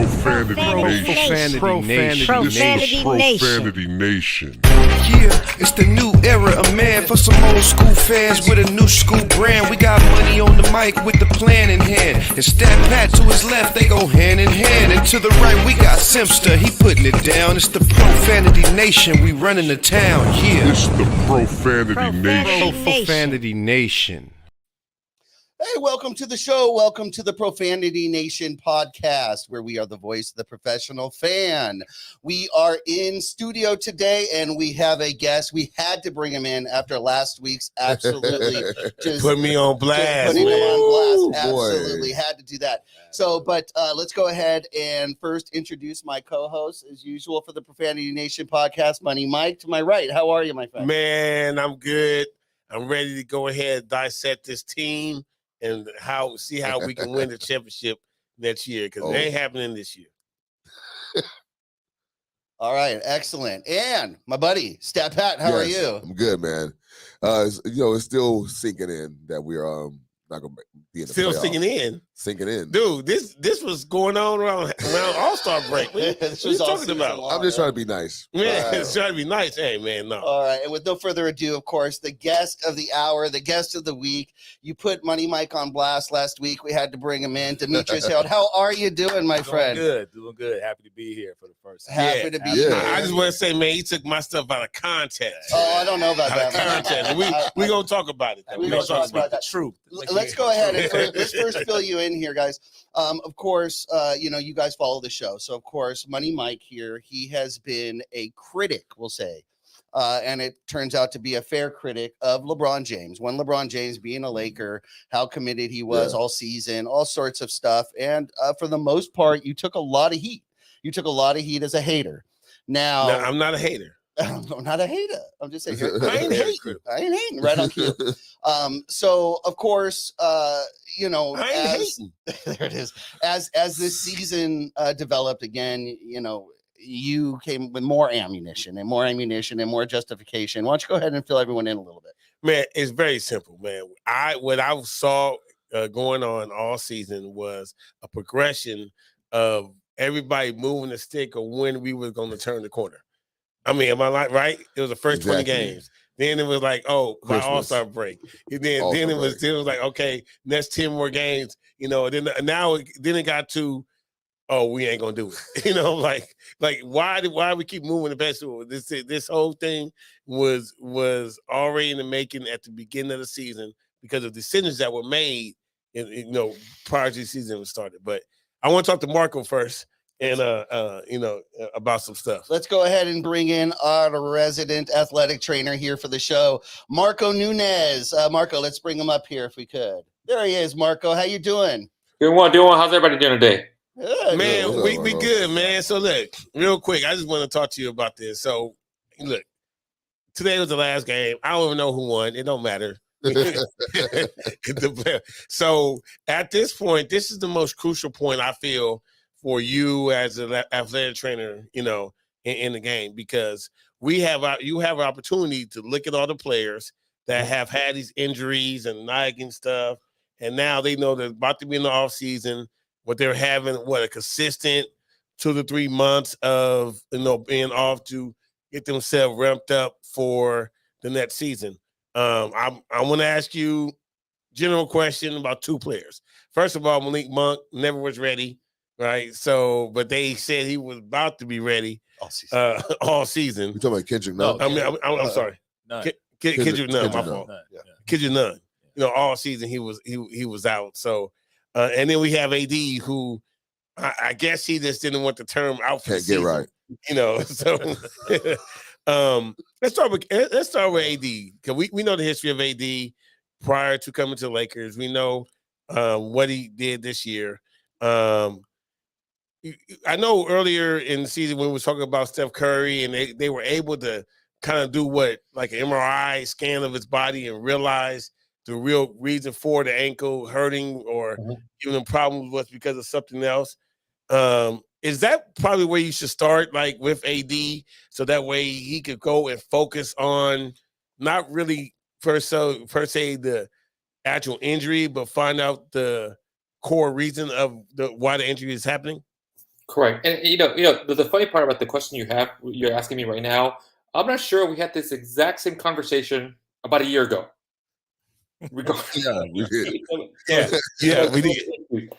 Profanity Nation. Profanity Nation. Yeah, it's the new era of man for some old school fans with a new school brand. We got money on the mic with the plan in hand. And Stat Pat to his left, they go hand in hand. And to the right, we got Simpster, he putting it down. It's the Profanity Nation, we running the town, yeah. It's the Profanity Nation. Profanity Nation. Hey, welcome to the show. Welcome to the Profanity Nation podcast, where we are the voice of the professional fan. We are in studio today, and we have a guest. We had to bring him in after last week's absolutely just put me on blast. Putting him on blast. Boy. Absolutely had to do that. So, but let's go ahead and first introduce my co-host, as usual, for the Profanity Nation podcast, Money Mike. To my right, how are you, my friend? Man, I'm good. I'm ready to go ahead and dissect this team and see how we can win the championship next year, because it ain't happening this year. All right, excellent. And my buddy, Stat Pat, how are you? I'm good, man. It's still sinking in that we're not gonna be in the Still playoffs. sinking in. in. Dude, this was going on around All-Star break. What you talking about? I'm just trying to be nice. Man, it's trying to be nice. Hey, man, no. All right, and with no further ado, of course, the guest of the hour, the guest of the week. You put Money Mike on blast last week. We had to bring him in. Demetrius Held, how are you doing, my friend? Doing good. Happy to be here for the first time. Happy to be Yeah. here. I just want to say, man, he took my stuff out of context. Oh, I don't know about Out of that. context. We gonna talk about it. We We're gonna gonna talk talk about about the that. truth. Let's go ahead and let's first fill you in here, guys. Of course, you guys follow the show. So, of course, Money Mike here, he has been a critic, we'll say. And it turns out to be a fair critic of LeBron James. When LeBron James being a Laker, how committed he was all season, all sorts of stuff. And for the most part, you took a lot of heat. You took a lot of heat as a hater. Now, No, I'm not a hater. I'm not a hater. I'm just saying. I ain't hating. I ain't hating. Right on cue. So of course, I ain't hating. there it is. As this season developed again, you came with more ammunition and more justification. Why don't you go ahead and fill everyone in a little bit? Man, it's very simple, man. What I saw going on all season was a progression of everybody moving the stick of when we were going to turn the corner. I mean, am I right? It was the first 20 games. Then it was like, by All-Star break. And then it was like, okay, next 10 more games, then it got to, we ain't gonna do it. Like why we keep moving the best? This whole thing was already in the making at the beginning of the season because of decisions that were made prior to the season was started. But I want to talk to Marco first. And about some stuff. Let's go ahead and bring in our resident athletic trainer here for the show, Marco Nunez. Marco, let's bring him up here if we could. There he is, Marco. How you doing? Doing well. How's everybody doing today? Good. Man, we good, man. So look, real quick, I just want to talk to you about this. So look, today was the last game. I don't even know who won. It don't matter. So at this point, this is the most crucial point I feel for you as an athletic trainer, in the game, because you have an opportunity to look at all the players that have had these injuries and nagging stuff, and now they know they're about to be in the off season. What they're having, a consistent 2 to 3 months of being off to get themselves ramped up for the next season. I want to ask you general question about 2 players. First of all, Malik Monk never was ready. Right, so but they said he was about to be ready all season. You're talking about Kendrick Nunn? I'm sorry, Kendrick Nunn. My fault. Kendrick Nunn. All season he was out. So, and then we have AD, who I guess he just didn't want the term out for the season. Get right. So let's start with AD, because we know the history of AD prior to coming to the Lakers. We know what he did this year. I know earlier in the season when we were talking about Steph Curry, and they were able to kind of do an MRI scan of his body and realize the real reason for the ankle hurting or giving him problems was because of something else. Is that probably where you should start, like with AD, so that way he could go and focus on not really per se the actual injury, but find out the core reason of why the injury is happening? Correct. And the funny part about the question you're asking me right now, I'm not sure we had this exact same conversation about a year ago. Yeah, we did. Yeah, we did.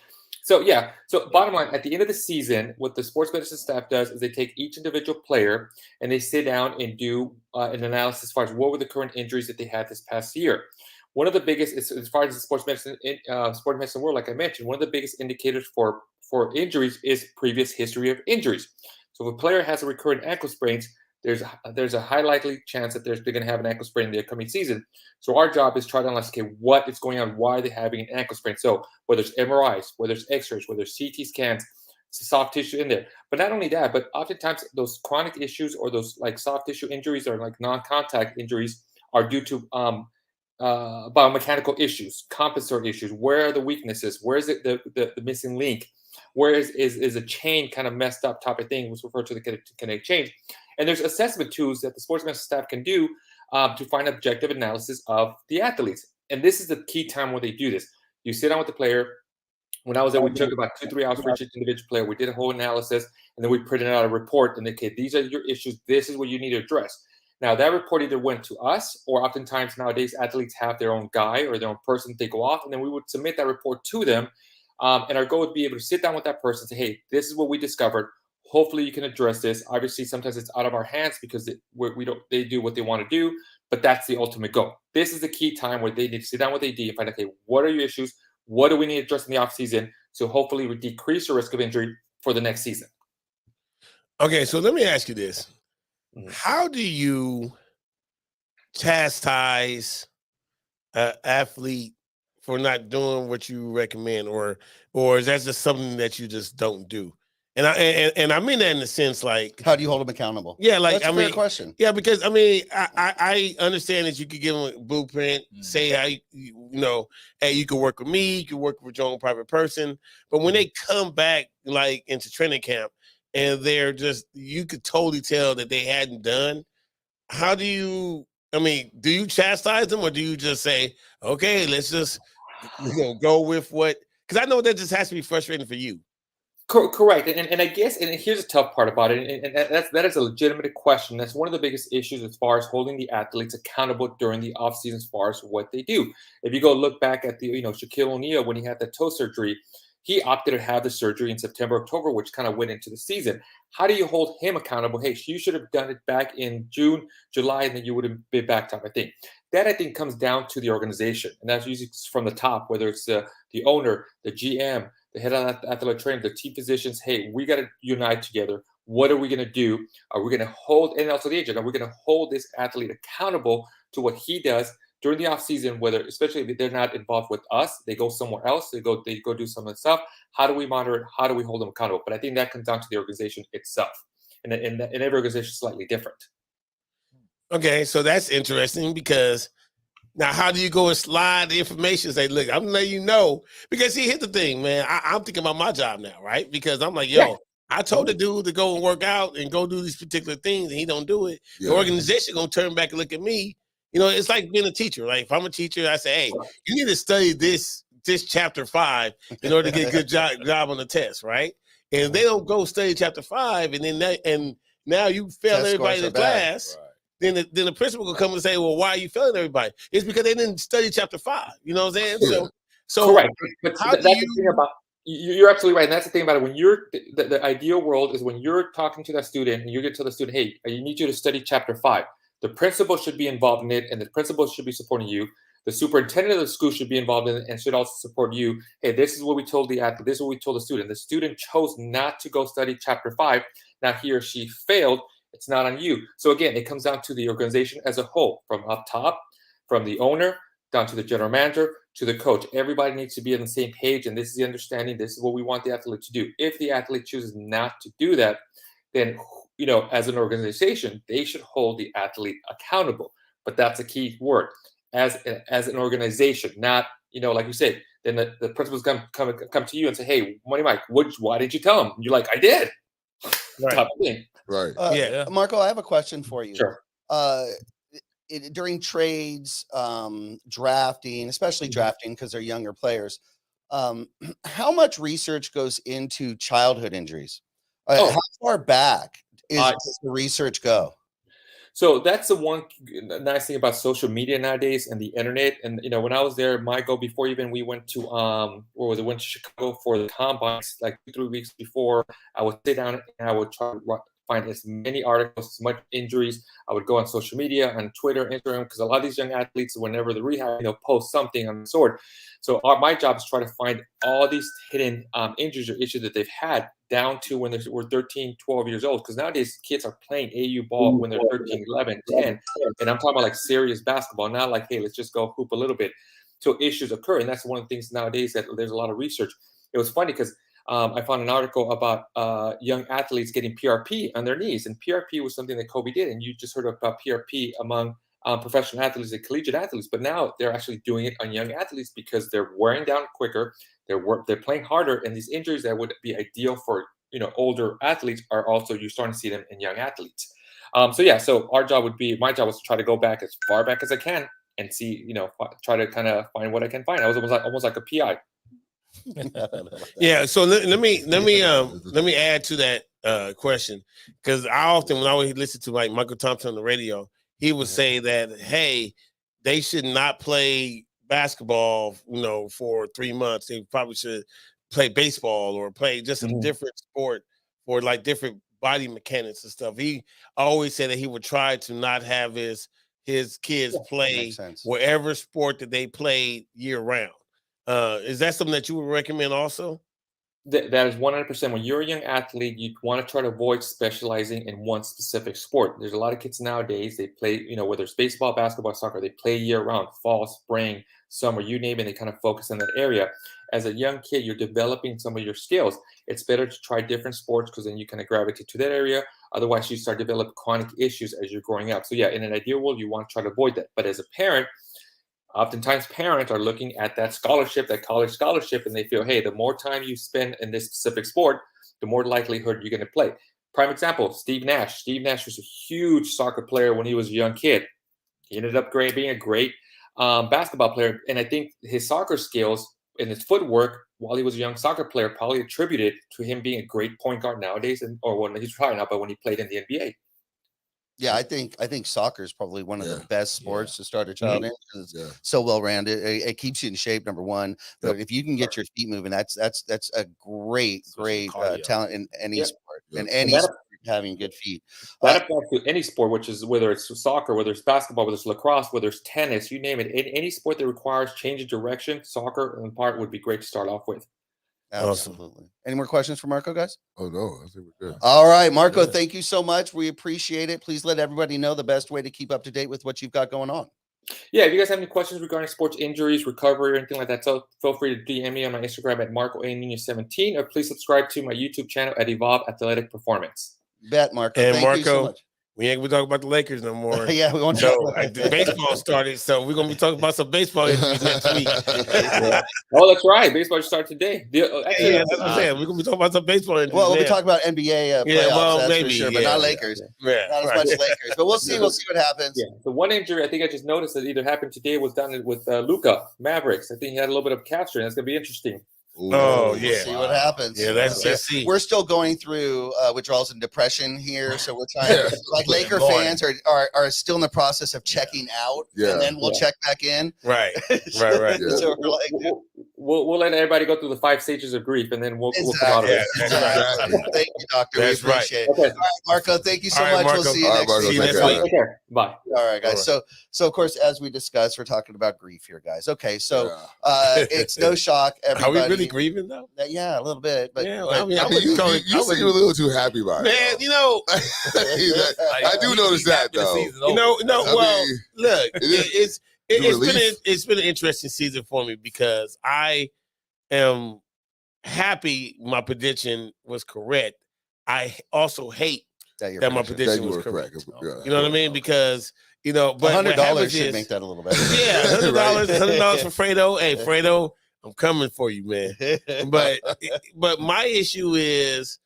So bottom line, at the end of the season, what the sports medicine staff does is they take each individual player and they sit down and do an analysis as far as what were the current injuries that they had this past year. One of the biggest, as far as the sports medicine world, like I mentioned, one of the biggest indicators for injuries is previous history of injuries. So if a player has a recurrent ankle sprains, there's a high likely chance that they're going to have an ankle sprain in the upcoming season. So our job is try to analyze, okay, what is going on, why are they having an ankle sprain? So whether it's MRIs, whether it's X-rays, whether it's CT scans, soft tissue in there. But not only that, but oftentimes those chronic issues or those like soft tissue injuries or like non-contact injuries are due to biomechanical issues, compensatory issues. Where are the weaknesses? Where is it the missing link? Where is a chain kind of messed up type of thing, was referred to the kinetic chain. And there's assessment tools that the sports medicine staff can do to find objective analysis of the athletes. And this is the key time when they do this. You sit down with the player. When I was there, we took about 2-3 hours for each individual player. We did a whole analysis, and then we printed out a report. And okay, these are your issues. This is what you need to address. Now, that report either went to us, or oftentimes nowadays athletes have their own guy or their own person they go off, and then we would submit that report to them. And our goal would be able to sit down with that person and say, hey, this is what we discovered. Hopefully you can address this. Obviously, sometimes it's out of our hands because they do what they want to do, but that's the ultimate goal. This is the key time where they need to sit down with AD and find out, okay, what are your issues? What do we need to address in the offseason? So hopefully we decrease the risk of injury for the next season. Okay, so let me ask you this. How do you chastise an athlete for not doing what you recommend, or is that just something that you just don't do? And I mean that in the sense like, how do you hold them accountable? Yeah, like that's a fair question. Yeah, because I mean, I understand that you could give them a blueprint, say how hey, you can work with me, you can work with your own private person, but when they come back like into training camp and they're just, you could totally tell that they hadn't done. How do you? I mean, do you chastise them, or do you just say, okay, let's just go with what? Because I know that just has to be frustrating for you. Correct, and I guess, and here's the tough part about it, and that is a legitimate question. That's one of the biggest issues as far as holding the athletes accountable during the offseason as far as what they do. If you go look back at the Shaquille O'Neal when he had the toe surgery, he opted to have the surgery in September, October, which kind of went into the season. How do you hold him accountable? Hey, you should have done it back in June, July, and then you would have been back time. I think that comes down to the organization, and that's usually from the top, whether it's the owner, the GM, the head of athletic trainer, the team physicians. Hey, we got to unite together. What are we going to do? Are we going to hold, and also the agent, are we going to hold this athlete accountable to what he does during the offseason, especially if they're not involved with us, they go somewhere else, they go do some of the stuff. How do we monitor it? How do we hold them accountable? But I think that comes down to the organization itself. And every organization is slightly different. Okay, so that's interesting, because now how do you go and slide the information and say, look, I'm letting you know? Because see, here's the thing, man. I'm thinking about my job now, right? Because I'm like, yo, I told the dude to go and work out and go do these particular things, and he don't do it. Yeah. The organization gonna turn back and look at me. It's like being a teacher. Like if I'm a teacher, I say, hey, you need to study this chapter 5 in order to get a good job on the test, right? And if they don't go study chapter 5, and now you fail Test everybody in the class, right, then the principal will come and say, well, why are you failing everybody? It's because they didn't study chapter 5. You know what I'm saying? So correct. But that's the thing about, you're absolutely right. And that's the thing about it. When you're the ideal world is when you're talking to that student and you're going to tell the student, hey, I need you to study chapter 5. The principal should be involved in it, and the principal should be supporting you. The superintendent of the school should be involved in it and should also support you. Hey, this is what we told the athlete. This is what we told the student. The student chose not to go study chapter 5. Now he or she failed. It's not on you. So again, it comes down to the organization as a whole, from up top, from the owner down to the general manager to the coach. Everybody needs to be on the same page, and this is the understanding. This is what we want the athlete to do. If the athlete chooses not to do that, then as an organization, they should hold the athlete accountable. But that's a key word, as an organization, not like you said. Then the principals come to you and say, "Hey, Money Mike, why didn't you tell him?" And you're like, "I did." Right. Type of thing. Right. Yeah. Marco, I have a question for you. Sure. During trades, drafting, especially drafting because they're younger players, how much research goes into childhood injuries? Oh. How far back Uh, does the research go? So that's the one nice thing about social media nowadays and the internet. And when I was there, my goal before even we went to where was it? Went to Chicago for the combines like 2-3 weeks before. I would sit down and I would try to find as many articles, as much injuries. I would go on social media, on Twitter, Instagram, because a lot of these young athletes, whenever they're rehabbing, they'll post something on the sort. So my job is try to find all these hidden injuries or issues that they've had down to when they were 13, 12 years old. Because nowadays kids are playing AU ball when they're 13, 11, 10. And I'm talking about like serious basketball, not like, hey, let's just go hoop a little bit. So issues occur. And that's one of the things nowadays that there's a lot of research. It was funny because I found an article about young athletes getting PRP on their knees. And PRP was something that Kobe did. And you just heard about PRP among professional athletes and collegiate athletes, but now they're actually doing it on young athletes because they're wearing down quicker, they're playing harder, and these injuries that would be ideal for older athletes are also you're starting to see them in young athletes. So my job was to try to go back as far back as I can and see, try to kind of find what I can find. I was almost like a PI. Yeah. So let me add to that question, because I often when I would listen to like Michael Thompson on the radio, he would say that, hey, they should not play basketball, for 3 months. They probably should play baseball or play just a different sport for like different body mechanics and stuff. He always said that he would try to not have his kids play whatever sport that they played year round. Is that something that you would recommend also? That is 100%. When you're a young athlete, you want to try to avoid specializing in one specific sport. There's a lot of kids nowadays, they play, whether it's baseball, basketball, soccer, they play year round, fall, spring, summer, you name it, they kind of focus in that area. As a young kid, you're developing some of your skills. It's better to try different sports because then you kind of gravitate to that area. Otherwise, you start developing chronic issues as you're growing up. So yeah, in an ideal world, you want to try to avoid that. But as a parent, oftentimes parents are looking at that scholarship, that college scholarship, and they feel, hey, the more time you spend in this specific sport, the more likelihood you're going to play. Prime example, Steve Nash. Steve Nash was a huge soccer player when he was a young kid. He ended up being a great basketball player. And I think his soccer skills and his footwork while he was a young soccer player probably attributed to him being a great point guard nowadays, or when he's retired now, but when he played in the NBA. Yeah, I think soccer is probably one of the best sports to start a child in because it's so well rounded. It keeps you in shape, number one. But if you can get your feet moving, that's a great talent in any sport. In any sport, having good feet. That applies to any sport, which is whether it's soccer, whether it's basketball, whether it's lacrosse, whether it's tennis, you name it. Any sport that requires change of direction, soccer in part would be great to start off with. Absolutely. Awesome. Any more questions for Marco, guys? Oh, no. I think we're good. All right, Marco, thank you so much. We appreciate it. Please let everybody know the best way to keep up to date with what you've got going on. Yeah, if you guys have any questions regarding sports injuries, recovery, or anything like that, so feel free to DM me on my Instagram at MarcoAnino17, or please subscribe to my YouTube channel at Evolve Athletic Performance. Bet, Marco. And thank Marco, you so much. We ain't gonna talk about the Lakers no more. Yeah, we won't. So baseball started, so we're gonna be talking about some baseball next week. Oh, that's right. Baseball starts today. That's what I'm saying. We're gonna be talking about some baseball. Well, we'll be talking about NBA playoffs, that's maybe, for sure, but not Lakers. Yeah, not as much Lakers. But we'll see. We'll see what happens. Yeah. The one injury I think I just noticed that either happened today was down with Luka Mavericks. I think he had a little bit of calf strain. That's gonna be interesting. Oh, yeah. We'll see what happens. Yeah, let's see. We're still going through withdrawals and depression here, so we're trying. Like Laker fans are still in the process of checking out, and then we'll check back in. Right. So we're like, we'll let everybody go through the 5 stages of grief, and then we'll come out of it. Exactly. Thank you, Doctor. That's we appreciate it. Okay. All right, Marco, thank you so much. Marco. We'll see you next week. Take care. Bye. All right, guys. So of course, as we discussed, we're talking about grief here, guys. Okay, so it's no shock. Everybody. Are we really grieving though? Yeah, a little bit. But I mean, you seem a little too happy about it. Man, I do notice that though. Look, it's been an interesting season for me because I am happy my prediction was correct. I also hate that my prediction was correct. You know what I mean? Because but $100 should make that a little better. Yeah, $100 for Fredo. Hey, Fredo, I'm coming for you, man. But my issue is,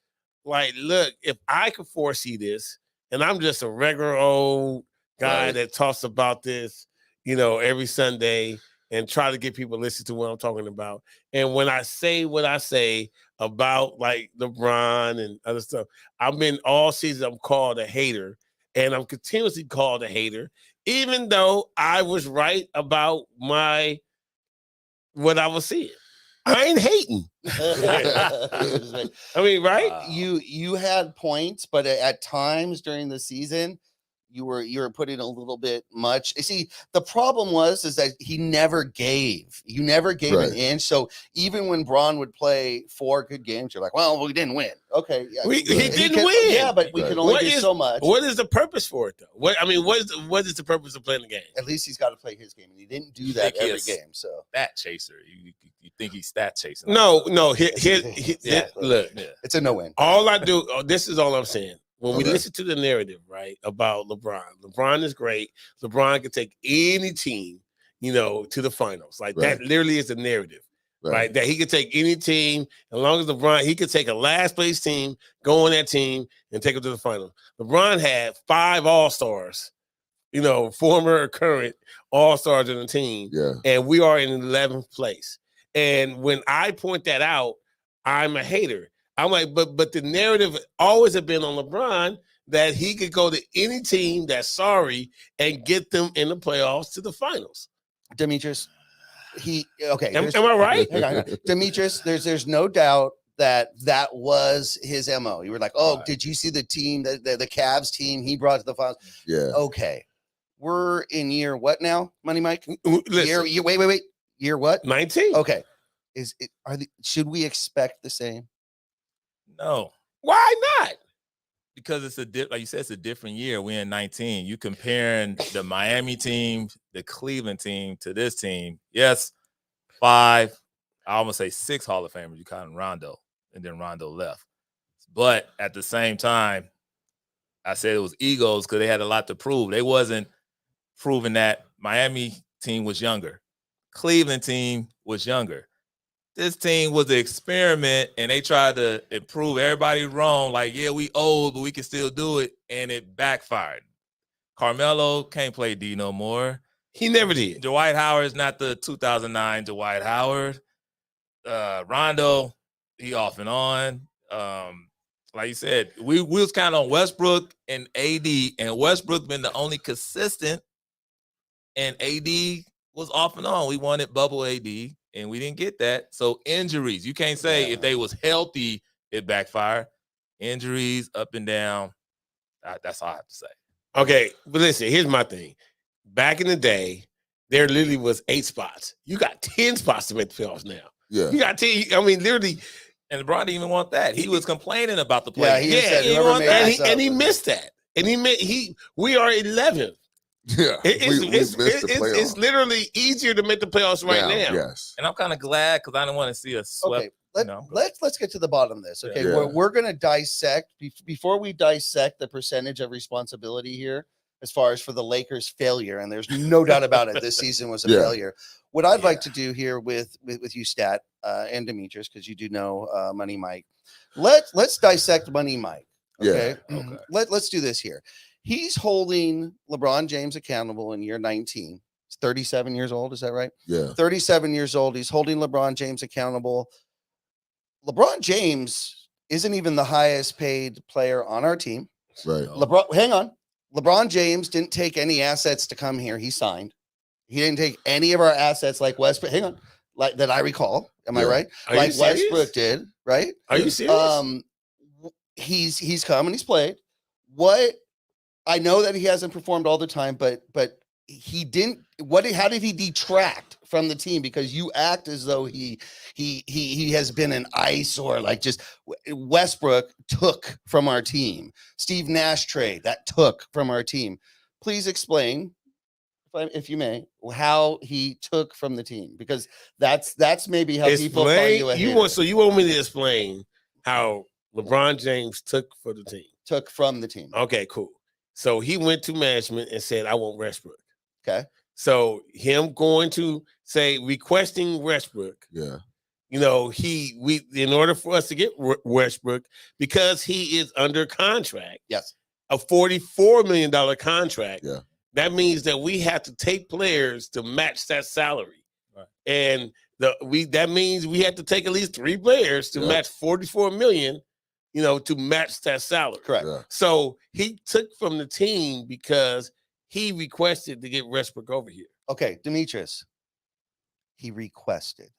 like, look, if I could foresee this, and I'm just a regular old guy that talks about this, every Sunday, and try to get people to listen to what I'm talking about. And when I say what I say about like LeBron and other stuff, I've been all season I'm called a hater, and I'm continuously called a hater, even though I was right about what I was seeing. I ain't hating. I mean, right? You had points, but at times during the season, you were putting a little bit much. You see, the problem is that he never gave. You never gave an inch. So even when Braun would play 4 good games, you're like, well, we didn't win. Okay, yeah, he didn't win. Yeah, but we can only do so much. What is the purpose for it, though? What is the purpose of playing the game? At least he's got to play his game, and he didn't do that every game. So stat chaser. You think he's stat chasing? No. Look, it's a no-win. All I do. This is all I'm saying. When we Okay. listen to the narrative, right, about LeBron is great. LeBron can take any team, to the finals. Like that literally is the narrative, right? That he could take any team as long as he could take a last place team, go on that team, and take them to the finals. LeBron had 5 All-Stars, former or current All-Stars in the team, and we are in 11th place. And when I point that out, I'm a hater. I'm like, but the narrative always have been on LeBron that he could go to any team that's sorry and get them in the playoffs to the finals. Demetrius, am I right? Hang on. Demetrius, there's no doubt that was his MO. You were like, oh, did you see the team, the Cavs team he brought to the finals? Yeah. Okay. We're in year what now, Money Mike? Listen, Wait. Year what? 19. Okay. Should we expect the same? No. Why not? Because it's like you said, it's a different year. We're in 19. You comparing the Miami team, the Cleveland team to this team. Yes, 5, I almost say 6 Hall of Famers. You count Rondo, and then Rondo left. But at the same time, I said it was egos because they had a lot to prove. They wasn't proving that Miami team was younger. Cleveland team was younger. This team was an experiment, and they tried to prove everybody wrong. Like, yeah, we old, but we can still do it, and it backfired. Carmelo can't play D no more. He never did. Dwight Howard is not the 2009 Dwight Howard. Rondo, he off and on. Like you said, we was kind of on Westbrook and AD, and Westbrook been the only consistent, and AD was off and on. We wanted bubble AD. And we didn't get that. So injuries, you can't say if they was healthy, it backfired. Injuries up and down. That's all I have to say. Okay, but listen, here's my thing. Back in the day, there literally was 8 spots. You got 10 spots to make the playoffs now. Yeah. You got 10. I mean, literally. And LeBron didn't even want that. He was complaining about the play. He said whoever made this and he up. missed that. And we are 11th. Yeah. It's literally easier to make the playoffs right now. Yes. And I'm kind of glad because I didn't want to see us swept. Okay, let's get to the bottom of this. Okay, Yeah. we're going to dissect before we dissect the percentage of responsibility here as far as for the Lakers' failure, and there's no doubt about it. This season was a failure. What I'd like to do here with you, Stat, and Demetrius, because you do know Money Mike. Let's dissect Money Mike. Okay, let's do this here. He's holding LeBron James accountable in year 19. He's 37 years old. Is that right? Yeah. 37 years old. He's holding LeBron James accountable. LeBron James isn't even the highest paid player on our team. Right. Hang on. LeBron James didn't take any assets to come here. He signed. He didn't take any of our assets like Westbrook. Hang on. Like that I recall. Am I right? Are you like serious? Westbrook did, right? Are you serious? He's come and he's played. What I know that he hasn't performed all the time, but he didn't. How did he detract from the team? Because you act as though he has been an eyesore. Like just Westbrook took from our team. Steve Nash trade that took from our team. Please explain, if you may, how he took from the team, because that's maybe how people find you a hater. So you want me to explain how LeBron James took for the team? Took from the team. Okay, cool. So he went to management and said, I want Westbrook. Okay. So him going to say requesting Westbrook. Yeah. In order for us to get Westbrook, because he is under contract. Yes. A $44 million contract. Yeah. That means that we have to take players to match that salary. and that means we had to take at least 3 players to Yeah. match 44 million, to match that salary. Correct. Yeah. So he took from the team because he requested to get Westbrook over here. Okay, Demetrius. He requested.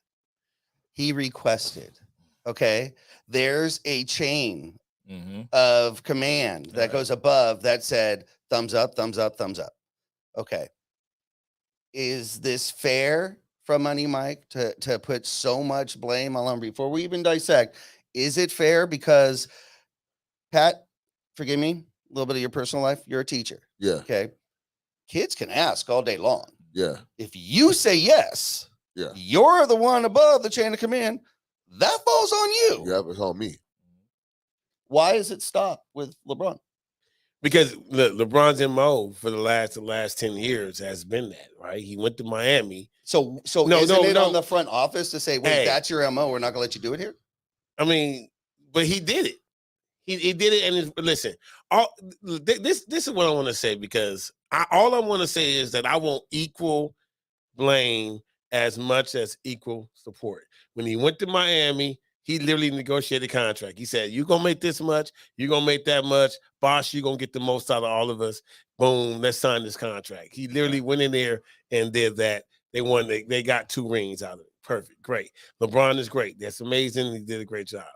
Okay. There's a chain Mm-hmm. of command that Right. goes above that said thumbs up, thumbs up, thumbs up. Okay. Is this fair from Money Mike to put so much blame on him before we even dissect? Is it fair? Because Pat, forgive me, a little bit of your personal life. You're a teacher. Yeah. Okay. Kids can ask all day long. Yeah. If you say yes, Yeah. you're the one above the chain of command. That falls on you. Yeah. It's on me. Why is it stopped with LeBron? Because LeBron's MO for the last 10 years has been that, right? He went to Miami. So No, isn't no, it no. on the front office to say, wait, Hey. that's your MO. We're not gonna let you do it here? I mean, but he did it. He did it. And listen, this is what I want to say, because all I want to say is that I want equal blame as much as equal support. When he went to Miami, he literally negotiated a contract. He said, you're going to make this much. You're going to make that much. Boss, you're going to get the most out of all of us. Boom, let's sign this contract. He literally went in there and did that. They won. They got 2 rings out of it. Perfect. Great. LeBron is great. That's amazing. He did a great job.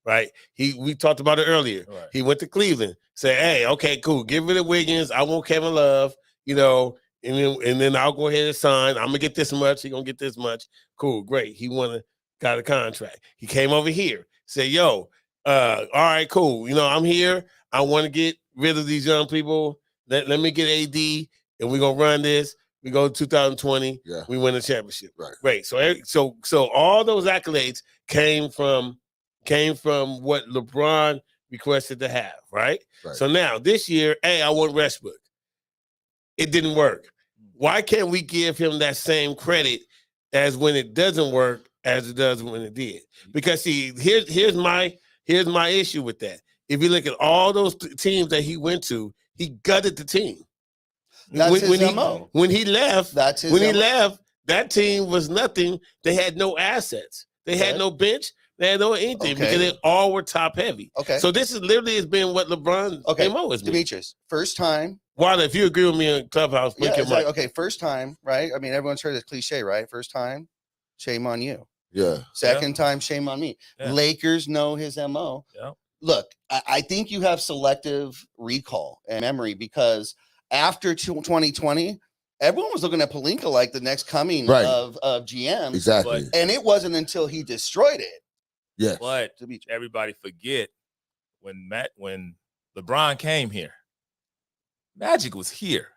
Right. We talked about it earlier. Right. He went to Cleveland, said, hey, okay, cool. Give it to Wiggins. I want Kevin Love, and then I'll go ahead and sign. I'm gonna get this much. He's gonna get this much. Cool, great. He got a contract. He came over here, said, yo, all right, cool. I'm here. I want to get rid of these young people. Let me get AD, and we're gonna run this. We go to 2020. Yeah. We win the championship. Right. Great. So all those accolades came from what LeBron requested to have, right? Right. So now this year, hey, I want Westbrook. It didn't work. Why can't we give him that same credit as when it doesn't work as it does when it did? Because see, here's my issue with that. If you look at all those teams that he went to, he gutted the team. That's his he, MO. when he left, That's his when he MO. left, that team was nothing. They had no assets. They had Okay. no bench. They had no anything Okay. because they all were top heavy. Okay. So this is literally has been what LeBron's Okay. MO has been. Demetrius, first time. Wanda, if you agree with me in Clubhouse, blink your Exactly. mic. Okay, first time, right? I mean, everyone's heard this cliche, right? First time, shame on you. Yeah. Second time, shame on me. Yeah. Lakers know his MO. Yeah. Look, I think you have selective recall and memory, because after 2020, everyone was looking at Pelinka like the next coming Right. of GMs. Exactly. And it wasn't until he destroyed it. Yes. But Demetrius. everybody forget when LeBron came here, Magic was here.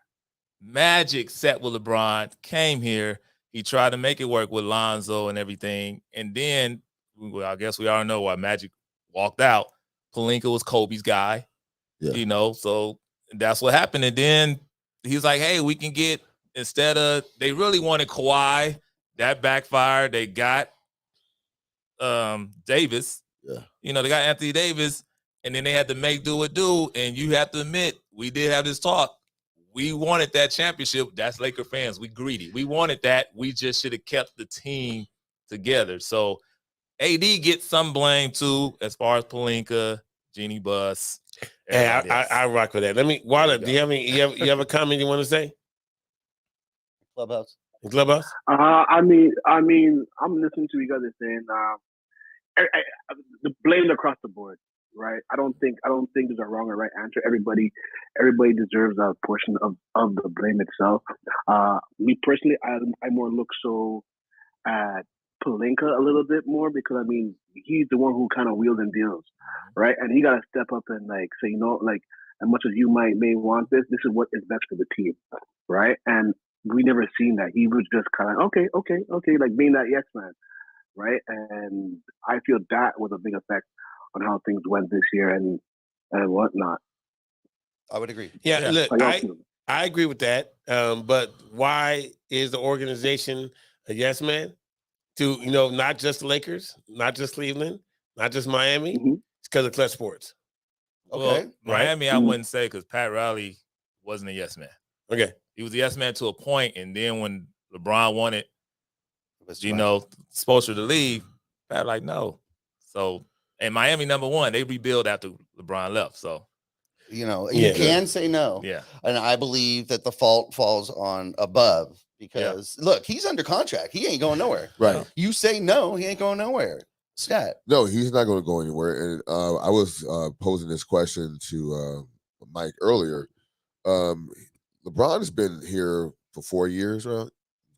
Magic sat with LeBron, came here. He tried to make it work with Lonzo and everything. And then, well, I guess we all know why Magic walked out. Pelinka was Kobe's guy, Yeah. so that's what happened. And then he's like, hey, we can get, instead of, they really wanted Kawhi. That backfired. They got Davis. Yeah. They got Anthony Davis, and then they had to make do what do. And you have to admit, we did have this talk. We wanted that championship. That's Laker fans. We greedy. We wanted that. We just should have kept the team together. So AD gets some blame too, as far as Pelinka, Jeannie Buss. Hey, everybody else. I rock with that. Let me, Wanda, There do you you have a comment you want to say? Clubhouse. In Clubhouse? I mean, I'm listening to you guys are saying the blame across the board, right? I don't think there's a wrong or right answer. Everybody deserves a portion of the blame itself. Me personally, I more look so at Pelinka a little bit more, because I mean he's the one who kind of wheels and deals, right? And he got to step up and say, as much as you may want this is what is best for the team, right? And we never seen that. He was just kind of okay, like being that yes man, right? And I feel that was a big effect on how things went this year and whatnot. I would agree. Yeah, Yeah. look, How y'all feel? I agree with that. But why is the organization a yes man? To, not just the Lakers, not just Cleveland, not just Miami. Mhm. It's because of Clutch Sports. Well, Okay. Miami, I Mhm. wouldn't say, because Pat Riley wasn't a yes man. Okay. He was a yes man to a point, and then when LeBron wanted was too you much. know, Spoelstra to leave. Pat like, no. So, and Miami #1, they rebuild after LeBron left. So, You know, Yeah. you can say no. yeah. And I believe that the fault falls on above because look, he's under contract. He ain't going nowhere. Right. You say no, he ain't going nowhere. Stat. No, he's not going to go anywhere. And I was posing this question to Mike earlier. LeBron has been here for 4 years, right?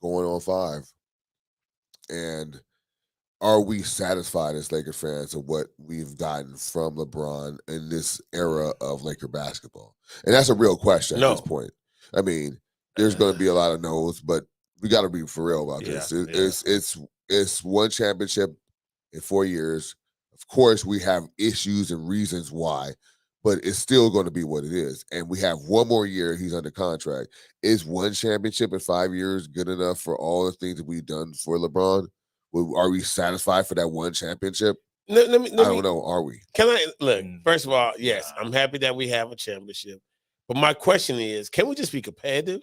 Going on 5. And are we satisfied as Laker fans of what we've gotten from LeBron in this era of Laker basketball? And that's a real question at No. this point. I mean, there's going to be a lot of no's, but we got to be for real about this. It's one championship in 4 years. Of course, we have issues and reasons why, but it's still going to be what it is. And we have one more year. He's under contract. Is one championship in 5 years good enough for all the things that we've done for LeBron? Are we satisfied for that one championship? Let me, I don't know. Are we? Can I look? First of all, yes, I'm happy that we have a championship. But my question is, can we just be competitive?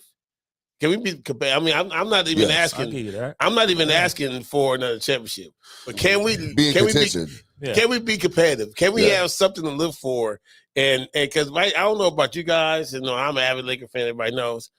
Can we be competitive? I mean, I'm not even Yes. I'll give asking. you that. I'm not even asking for another championship. But can we Be in can we contention. Yeah. can we be competitive? Can we Yeah. have something to live for? And because right, I don't know about you guys. You know, I'm an avid Laker fan. Everybody knows.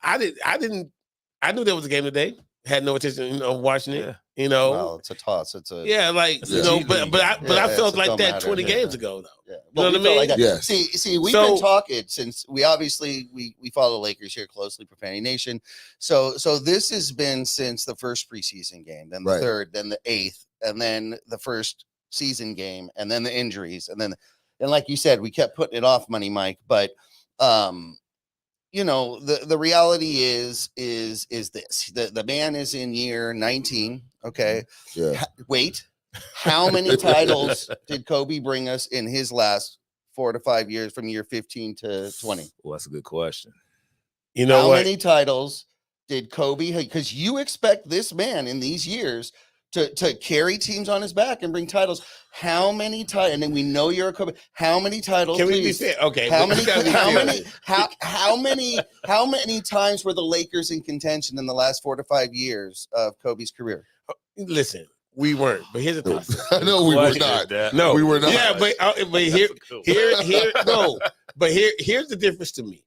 I knew there was a game today. Had no intention of watching it. Yeah. You know. Well, it's a toss. It's a Yeah, like It's you a know, G but League. I Yeah, felt it like don't that matter. 20 Yeah. games ago though. Yeah. You know we what I felt mean? like that. Yes. See, we've So- been talking since we obviously we follow the Lakers here closely, Profanity Nation. So this has been since the first preseason game, then the Right. third, then the 8th, and then the first season game, and then the injuries, and like you said, we kept putting it off, Money Mike. But you know, the reality is this: the man is in year 19. Okay, Yeah. wait. How many titles did Kobe bring us in his last 4 to 5 years from year 15 to 20? Well, that's a good question. You know How what? many titles did Kobe? Because you expect this man in these years to carry teams on his back and bring titles. How many titles? And then we know you're a Kobe. How many titles? Can we be please? fair? Okay. How we many? gotta be How fair. many? How many times were the Lakers in contention in the last 4 to 5 years of Kobe's career? Listen, we weren't. But here's the thing. I know we were Question not. that. No, We were not. Yeah, but here, no. But here's the difference to me,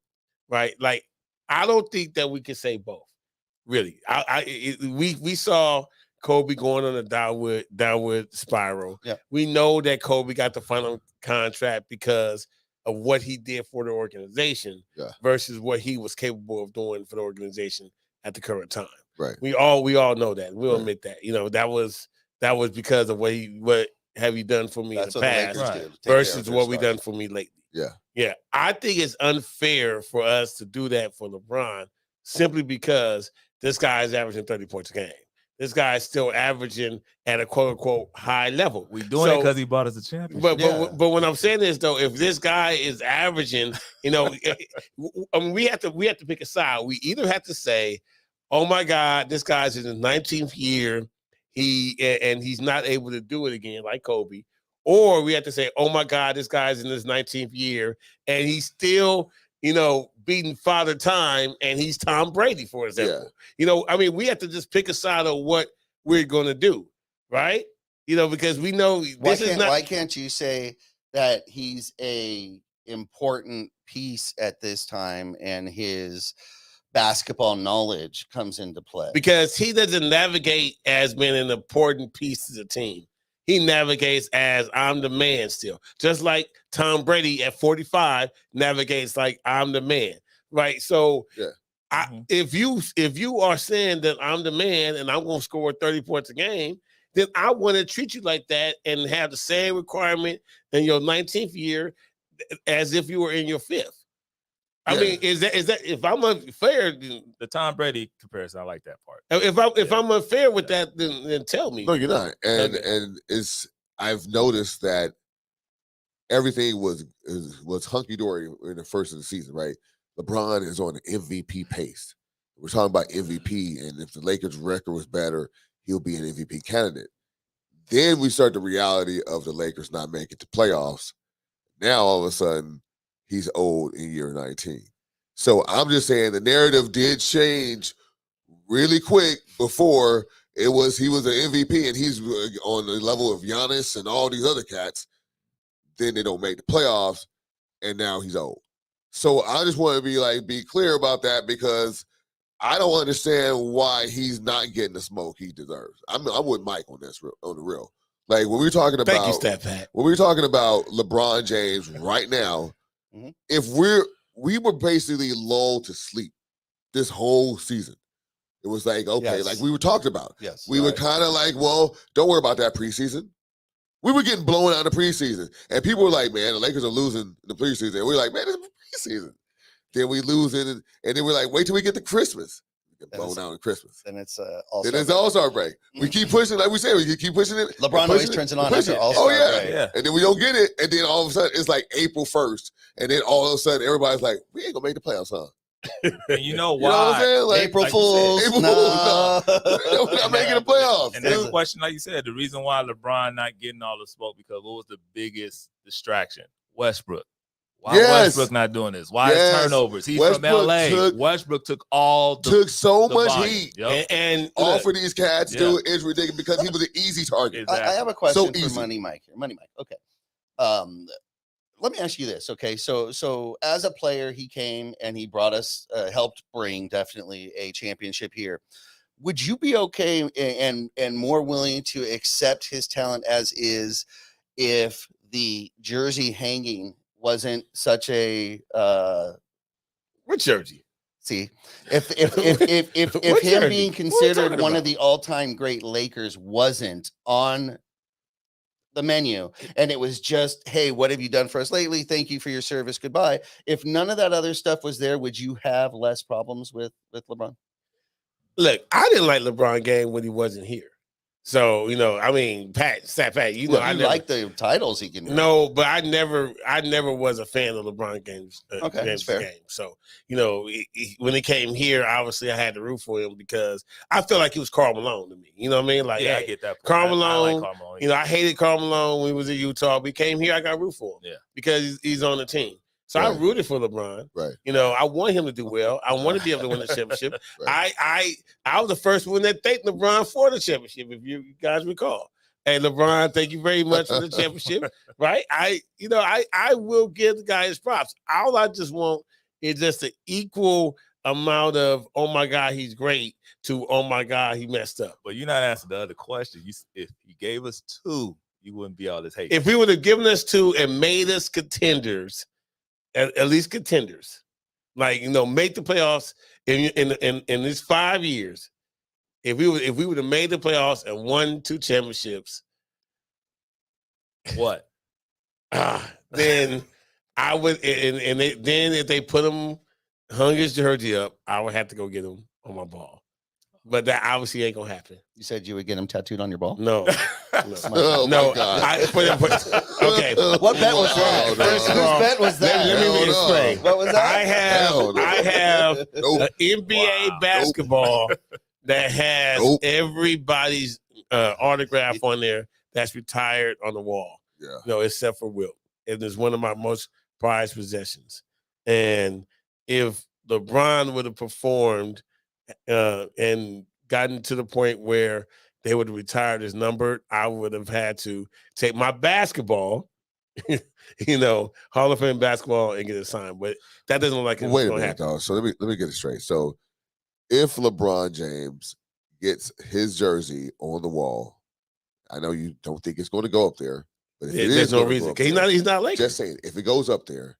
right? Like, I don't think that we can say both. Really, we saw Kobe going on a downward spiral. Yeah. We know that Kobe got the final contract because of what he did for the organization versus what he was capable of doing for the organization at the current time. Right. We all know that. We'll Right. admit that. You know, that was because of what have you done for me That's in what the the past Lakers Right. do. Take care versus of their what we stars. done for me lately. Yeah. Yeah. I think it's unfair for us to do that for LeBron simply because this guy is averaging 30 points a game. This guy is still averaging at a quote unquote high level. We doing it So- because he bought us a championship. But what I'm saying is though, if this guy is averaging, you know, I mean, we have to pick a side. We either have to say, oh my God, this guy's in his 19th year, and he's not able to do it again like Kobe, or we have to say, oh my God, this guy's in his 19th year and he's still, you know, beating Father Time, and he's Tom Brady, for example. You know, I mean, we have to just pick a side of what we're going to do, right? You know, because we know Why can't you say that he's a important piece at this time and his basketball knowledge comes into play? because he doesn't navigate as being an important piece to the team. He navigates as I'm the man still, just like Tom Brady at 45 navigates like I'm the man, right? So, if you are saying that I'm the man and I'm going to score 30 points a game, then I want to treat you like that and have the same requirement in your 19th year as if you were in your 5th. I mean, is that if I'm unfair? The Tom Brady comparison, I like that part. If I'm unfair with that, then tell me. No, you're not. And Okay. and I've noticed that everything was hunky dory in the first of the season, right? LeBron is on an MVP pace. We're talking about MVP, and if the Lakers' record was better, he'll be an MVP candidate. Then we start the reality of the Lakers not making the playoffs. Now all of a sudden, he's old in year 19. So I'm just saying the narrative did change really quick before he was an MVP and he's on the level of Giannis and all these other cats. Then they don't make the playoffs, and now he's old. So I just want to be clear about that because I don't understand why he's not getting the smoke he deserves. I'm with Mike on this on the real. Like when we're talking about, Thank you, Stat Pat. when we're talking about LeBron James right now, if we were basically lulled to sleep this whole season. It was like, okay, Yes. like we were talking about. Yes. We were kind of like, well, don't worry about that preseason. We were getting blown out in the preseason. And people were like, man, the Lakers are losing the preseason. And we're like, man, it's preseason. Then we lose it. And then we're like, wait till we get to Christmas. We get blown out in Christmas. Then it's Then it's the All-Star break. We keep pushing, like we said, we keep pushing it. LeBron always turns it on after All-Star Oh, yeah. break. Yeah. And then we don't get it. And then all of a sudden, it's like April 1st. And then all of a sudden, everybody's like, we ain't going to make the playoffs, huh? And you know You know what I'm why? saying? Like, April like you said, Fools. April no. Fools, we're not making the playoffs. And that's the question, like you said, the reason why LeBron not getting all the smoke because what was the biggest distraction? Westbrook. Why Yes. Westbrook not doing this? Why Yes. is turnovers? He's Westbrook from LA. took- Westbrook took all the Took so the much volume. heat Yep. And off of these cats, Yeah. dude. It's ridiculous because he was an easy target. Exactly. I have a question So for easy. Money Mike here. Money Mike. Okay. Let me ask you this. Okay. So as a player, he came and he brought us, helped bring definitely a championship here. Would you be okay and more willing to accept his talent as is if the jersey hanging wasn't such a what jersey? see if What him jersey? being What are you considered talking one about? of the all-time great Lakers wasn't on the menu and it was just, hey, what have you done for us lately? Thank you for your service. Goodbye. If none of that other stuff was there, would you have less problems with LeBron? Look, I didn't like LeBron game when he wasn't here. So, you know, I mean, Stat Pat, you know, Well, I you never, like the titles he can win. no, but I never was a fan of LeBron James. Okay, that's James' fair. game. So, you know, when he came here, obviously I had to root for him because I felt like he was Karl Malone to me. You know what I mean? Like, Yeah, I hey, get that. Karl I Malone, like Karl Malone. you know, I hated Karl Malone when he was in Utah. But he came here, I got to root for him. Yeah. Because he's on the team. So I Right. rooted for LeBron. Right. You know, I want him to do well. I want to be able to win the championship. Right. I was the first one that thanked LeBron for the championship, if you guys recall. Hey, LeBron, thank you very much for the championship. Right? I will give the guy his props. All I just want is just an equal amount of, oh my God, he's great, to oh my God, he messed up. But you're not answering the other question. If he gave us 2, you wouldn't be all this hate. If we would have given us 2 and made us contenders, at least contenders, like, you know, make the playoffs in these 5 years. If we would have made the playoffs and won 2 championships, What? then I would, then if they hung his jersey up, I would have to go get him on my ball. But that obviously ain't gonna happen. You said you would get him tattooed on your ball? No, Oh, no. my God. Okay. What bet was that? Oh, no. Whose bet was that? Let me Hell no. explain. What was that? Hell no. I have Nope. an NBA Wow. basketball that has Nope. everybody's autograph on there that's retired on the wall. Yeah. No, except for Wilt. It is one of my most prized possessions. And if LeBron would have performed and gotten to the point where they would have retired his number, I would have had to take my basketball, you know, Hall of Fame basketball, and get it signed. But that doesn't look like it's Wait a going to minute, happen. dog. So let me get it straight. So if LeBron James gets his jersey on the wall, I know you don't think it's going to go up there, but if it is There's no gonna go reason. up 'Cause there, he's not Lakers. just saying, if it goes up there,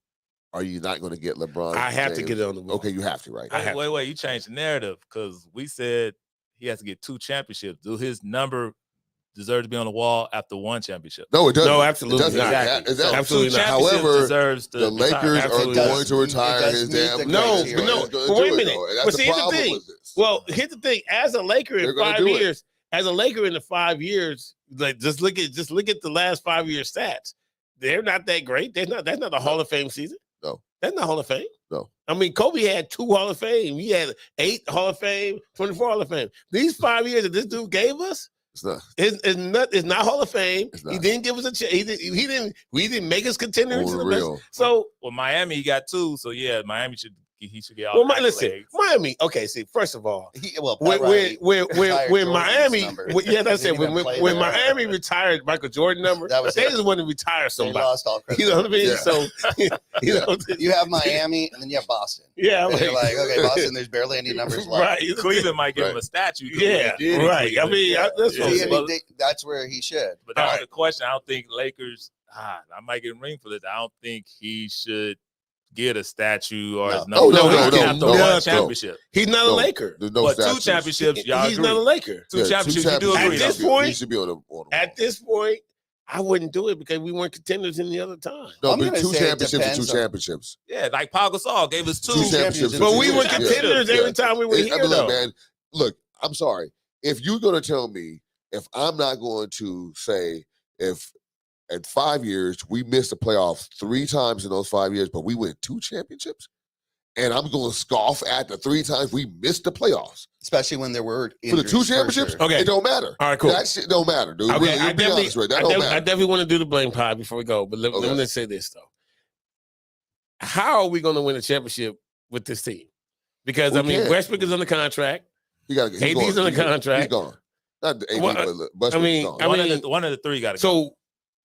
are you not going to get LeBron? I have to James? get it on the wall. Okay, you have to, right? I have Wait. You changed the narrative because we said he has to get 2 championships. Do his number deserve to be on the wall after 1 championship? No, it doesn't. No, absolutely It doesn't. not. Exactly. So Absolutely 2 not. championships However, deserves to The retire. Lakers Absolutely are not. going to retire It does his meet damn. the No, criteria. but no. They're gonna But do wait a it, minute. though, and But that's see, the here's the problem thing. with this. Well, here's the thing. As a Laker They're in gonna 5 do it. years, as a Laker in the 5 years, like just look at the last 5 year stats. They're not that great. That's not a Hall of Fame season. No. That's not Hall of Fame. No. I mean, Kobe had 2 Hall of Fame. He had 8 Hall of Fame, 24 Hall of Fame. These 5 years that this dude gave us It's not. is not Hall of Fame. It's He not. didn't give us a chance. We didn't make us contenders. On to the the best. real. So Well, Miami he got 2, so yeah, Miami should he should get all Well, the listen, accolades. Miami. Okay, see, first of all, Well, when Pat Riley retired when Jordan's Miami, number. yeah, that's Didn't it. even play When there. Miami retired Michael Jordan number, That was they it. just wanted to retire They somebody. lost all You know what I mean? Yeah. So, you know, You have Miami, and then you have Boston. yeah, And you're like, okay, Boston, there's barely any numbers left. right? Cleveland might give him a statue. 'cause what he Yeah, did in right. I Cleveland. mean, that's what I'm See, saying. and that's where he should. But that's All the question. I don't think Lakers. I might get a ring for this. I don't think he should get a statue or his No, number. no, He no, should no, have to no, win no. championship. He's not a No, Laker. There's no But two statues. championships, y'all He's agree. not a Laker. Two championships, you do At agree. this though. point- he should be on the At this point, I wouldn't do it because we weren't contenders any other time. no, I'm but gonna two say it championships and two depends on- championships. Yeah, like Paul Gasol gave us two. Two championships. But we were Yeah. contenders Yeah. every time we were I here, mean, though. look, man, look, I'm sorry. If you're going to tell me, if I'm not going to say, if in 5 years we missed the playoffs 3 times in those 5 years, but we win 2 championships, and I'm going to scoff at the 3 times we missed the playoffs Especially when there were for the injuries, 2 championships, sure. Okay. it don't matter. All right, cool. That shit don't matter, dude. Okay, Really, I be honest, right? That don't I matter. definitely want to do the blame pie before we go, but let Okay. me say this though: how are we going to win a championship with this team? Because We I mean, can't. Westbrook is under contract. He got. He's AD's gone. on the contract. He's gone. Not the AD, Well, but Westbrook's I mean, gone. One of the three got to go. So,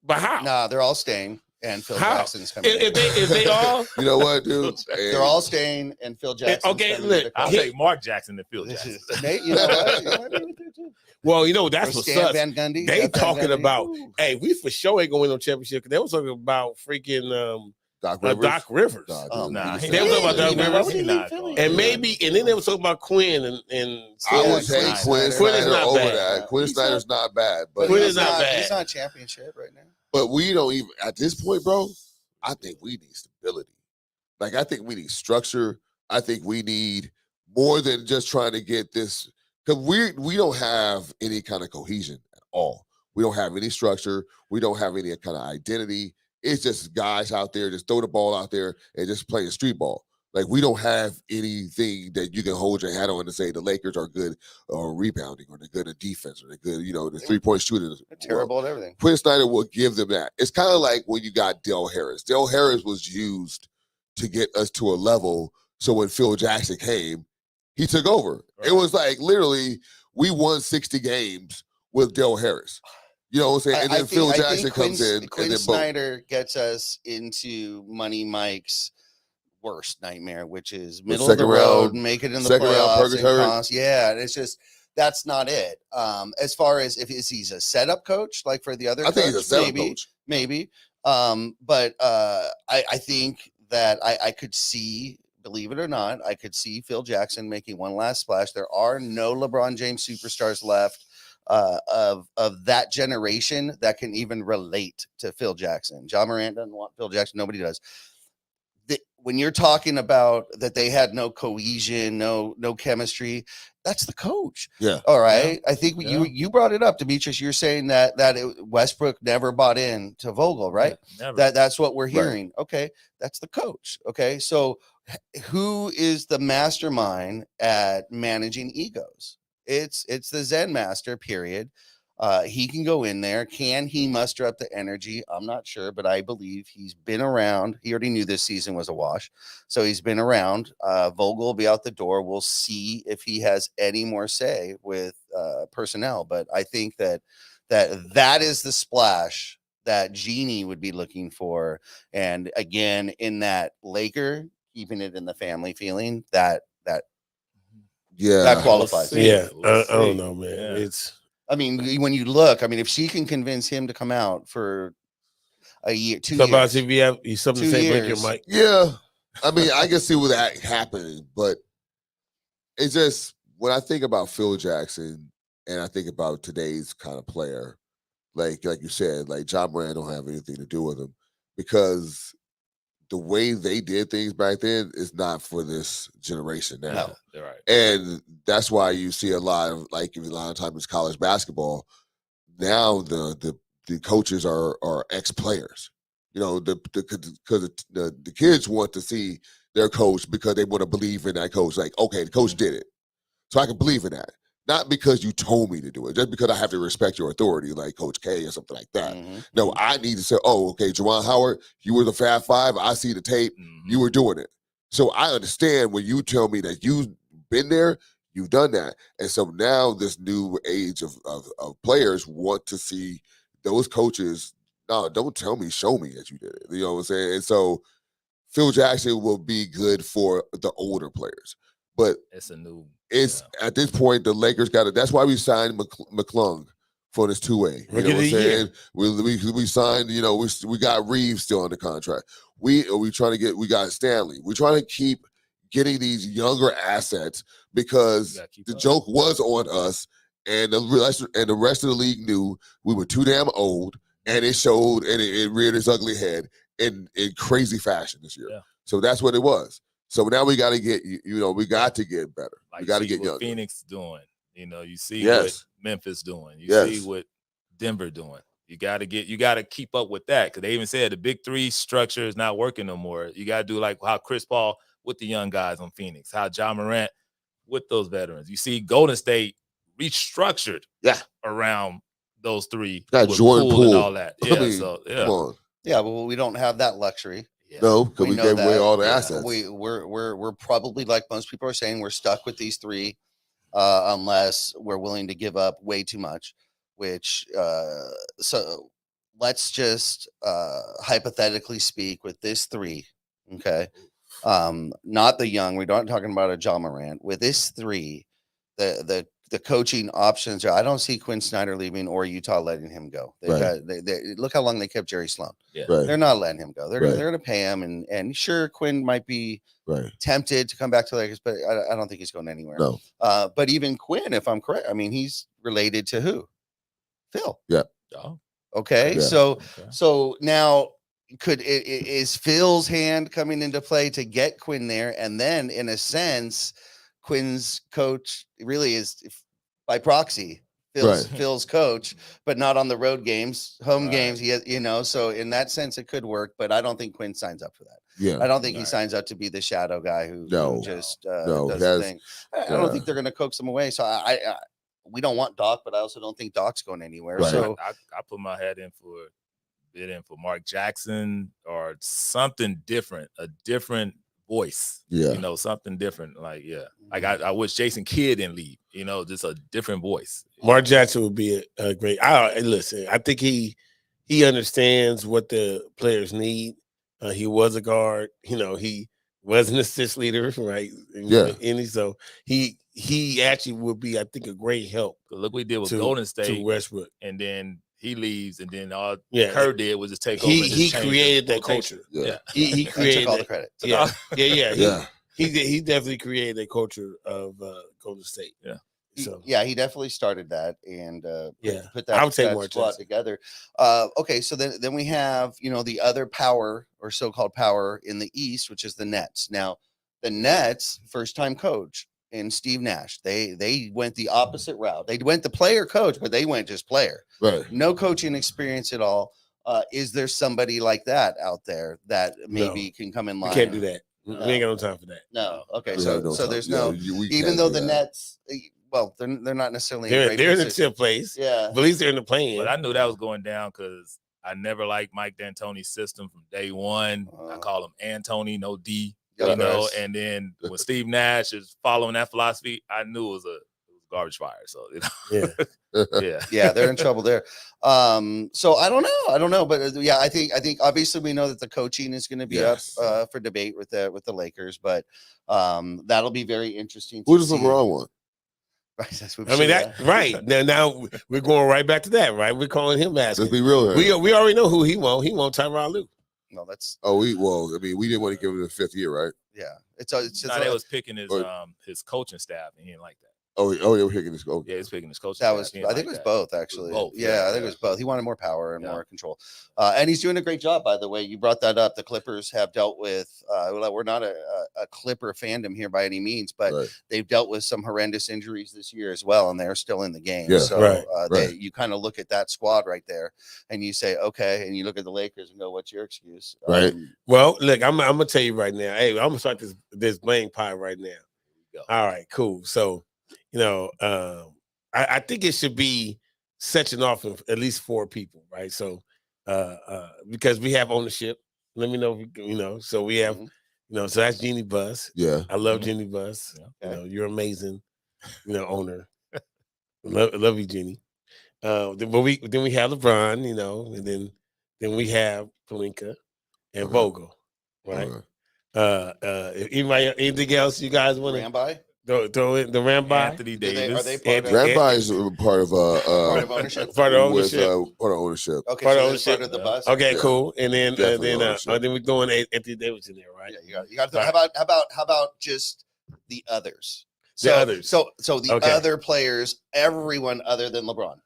but how? Nah, they're all staying, and Phil How? Jackson's coming. If they all, You know what, dude? they're all staying, and Phil Jackson. okay, look, I'll take Mark Jackson and Phil This Jackson. is, Nate, you know what? You might be with it, too. well, you know that's Or what's Stan up. Van Gundy. They Stan Van talking Gundy. about, Ooh. hey, we for sure ain't gonna win no championship because they was talking about freaking Doc Rivers. Doc Rivers. Nah, dude, Oh, Nah, he he They was talking about Doc He not- Rivers. he not Philly? going. And maybe, and then they was talking about Quinn and I would Snyder. take Quinn Quinn is Snyder not over bad. that. Quinn He's Snyder's not bad, but Quinn he's is not bad. He's not championship right now. but we don't even at this point, bro. I think we need stability. Like I think we need structure. I think we need more than just trying to get this because we don't have any kind of cohesion at all. We don't have any structure. We don't have any kind of identity. It's just guys out there just throw the ball out there and just playing street ball. Like we don't have anything that you can hold your hat on and say the Lakers are good or rebounding or they're good at defense or they're good, the 3-point shooting. They're terrible at everything. Quinn Snyder will give them that. It's kind of like when you got Del Harris. Del Harris was used to get us to a level. So when Phil Jackson came, he took over. It was like literally we won 60 games with Del Harris. You know what I'm saying? And then Phil Jackson comes in Quinn and then boom. Snyder gets us into Money Mike's worst nightmare, which is middle of second the road, round- make it in the second round playoffs. and purgatory. cost- Yeah, and it's just that's not it. As far as if he's a setup coach, like for the other, I think he's a coach, setup maybe, coach. maybe. But I think that I could see, believe it or not, I could see Phil Jackson making one last splash. There are no LeBron James superstars left of that generation that can even relate to Phil Jackson. John Morant doesn't want Phil Jackson. Nobody does. When you're talking about that they had no cohesion, no chemistry, that's the coach. Yeah. All right. I think Yeah. you brought it up, Demetrius. You're saying that Westbrook never bought in to Vogel, right? Never. That's what we're hearing. Okay, that's the coach. Okay, so who is the mastermind at managing egos? It's the Zen master. Period. He can go in there. Can he muster up the energy? I'm not sure, but I believe he's been around. He already knew this season was a wash, so he's been around. Vogel will be out the door. We'll see if he has any more say with personnel. But I think that is the splash that Genie would be looking for. And again, in that Laker, keeping it in the family feeling, that Yeah. qualifies. see. yeah, We'll I don't see. know, man. Yeah. It's I mean, when you look, I mean, if she can convince him to come out for a year, 2 years, sometimes if you have something to 2 say, blink your years. mic. Yeah. I mean, I can see that happening, but it's just when I think about Phil Jackson and I think about today's kind of player, like you said, like John Moran don't have anything to do with him because the way they did things back then is not for this generation now. No. You're right. And that's why you see a lot of times college basketball. Now the coaches are ex-players. Because the kids want to see their coach because they want to believe in that coach. Like, okay, the coach did it, so I can believe in that. Not because you told me to do it, just because I have to respect your authority, like Coach K or something like that. Mhm. No, I need to say, oh, okay, Juwan Howard, you were the Fab Five. I see the tape. Mhm. You were doing it. So I understand when you tell me that you've been there, you've done that. And so now this new age of players want to see those coaches. No, don't tell me, show me that you did it. You know what I'm saying? And so Phil Jackson will be good for the older players. But It's a new. it's at this point, the Lakers got it. That's why we signed McClung for this two-way. You Rookie know of what I'm the year. saying? We signed, you know, we got Reeves still under contract. We got Stanley. We're trying to keep getting these younger assets because You gotta keep the up. joke was on us, and the rest of the league knew we were too damn old, and it showed and it reared its ugly head in crazy fashion this year. Yeah. So that's what it was. So now we got to get, we got to get better. Like, we got to see get what younger. Phoenix doing. You know, you see Yes. what Memphis doing. You Yes. see what Denver doing. You got to keep up with that, because they even said the big three structure is not working no more. You got to do like how Chris Paul with the young guys on Phoenix, how Ja Morant with those veterans. You see Golden State restructured around those three. Got with Jordan Poole and Poole. all that. I Yeah, mean, so yeah. Come on. Yeah, well, we don't have that luxury. Yeah. No, because we know gave away that. all the Yeah. assets. We're probably, like most people are saying, we're stuck with these three, unless we're willing to give up way too much. Which so let's just hypothetically speak with this three, okay? Not the young. We're not talking about a John Morant. With this three, the coaching options are. I don't see Quinn Snyder leaving or Utah letting him go. Right. They look how long they kept Jerry Sloan. Right. They're not letting him go. They're Right. they're going to pay him, and sure, Quinn might be Right. tempted to come back to the Lakers, but I don't think he's going anywhere. No. But even Quinn, if I'm correct, I mean, he's related to who? Phil. Oh, Okay, Yeah. so now is Phil's hand coming into play to get Quinn there, and then in a sense, Quinn's coach really is by proxy Phil's coach, but not on the road games, home games. He has, so in that sense, it could work, but I don't think Quinn signs up for that. Yeah. I don't think he signs up to be the shadow guy who just does the thing. I don't think they're going to coax him away. So we don't want Doc, but I also don't think Doc's going anywhere. Right. So I put my head in for Mark Jackson or something different, a different voice. Yeah. Something different. Like I wish Jason Kidd didn't leave. Just a different voice. Mark Jackson would be a great. Listen, I think he understands what the players need. He was a guard. He was an assist leader, right? Yeah. And so he actually would be, I think, a great help. Look what he did with to- Golden to State, Westbrook. and then he leaves, and then all Yeah. Kerr did was just take over. He and just change the created that rotation. culture. Yeah. He I created took all the that. credit. Yeah. Yeah. He definitely created a culture of Golden State. Yeah. So He definitely started that and put I that, would say that Mark squad Jackson. together. Okay, so then we have the other power or so-called power in the East, which is the Nets. Now, the Nets first-time coach and Steve Nash. They went the opposite route. They went the player coach, but they went just player. Right. No coaching experience at all. Is there somebody like that out there that maybe can come in we line? can't do that. We ain't got no time for that. No. Okay, We so have no time. there's Yeah, no. we Even can't though do the that. Nets, well, they're not necessarily. They're in in the position. 10th place. Yeah. But at least they're in the play-in. But I knew that was going down because I never liked Mike D'Antoni's system from day one. I call him Antony, no D. Yes. And then when Steve Nash is following that philosophy, I knew it was a garbage fire. So Yeah, they're in trouble there. So I don't know, but I think obviously we know that the coaching is going to be up for debate with the Lakers, but that'll be very interesting. Who's the wrong one? Right, that's what I mean that right now we're going right back to that, right? We're calling him Let's asking. be real here. We already know who he want. He want Tyronn Lue. No, that's we didn't want to give him the 5th year, right? it's they was picking his coaching staff, and he didn't like that. Oh, they were picking this goal. Yeah, he's picking his coaching that staff. was He I didn't think it like was that. both actually. Both, I think it was both. He wanted more power and Yeah. more control, and he's doing a great job. By the way, you brought that up. The Clippers have dealt with. We're not a Clipper fandom here by any means, but Right. they've dealt with some horrendous injuries this year as well, and they're still in the game. Yeah, so right. you kind of look at that squad right there, and you say, okay, and you look at the Lakers and go, what's your excuse? Right. Well, look, I'm gonna tell you right now. Hey, I'm gonna start this blame pie right now. Go. All right, cool. So, I think it should be section off of at least 4 people, right? So, because we have ownership. Let me know if so we have So that's Jeannie Buss. Yeah. I love Jeannie Buss. Okay. You're amazing, owner. love you, Jeannie. Then we have LeBron, and then we have Pelinka and Vogel, right? Anything else you guys want to Ramby? throw in the Ramby? Anthony Are Davis. they part of Ramby is part of part of ownership? Part of with ownership. part of ownership. Okay, part so of they're part ownership. of the bus. Okay, Yeah. cool. And then Definitely ownership. then we're throwing Anthony Davis in there, right? Yeah, you got. Right. How about just the others? The others. So the Okay. other players, everyone other than LeBron,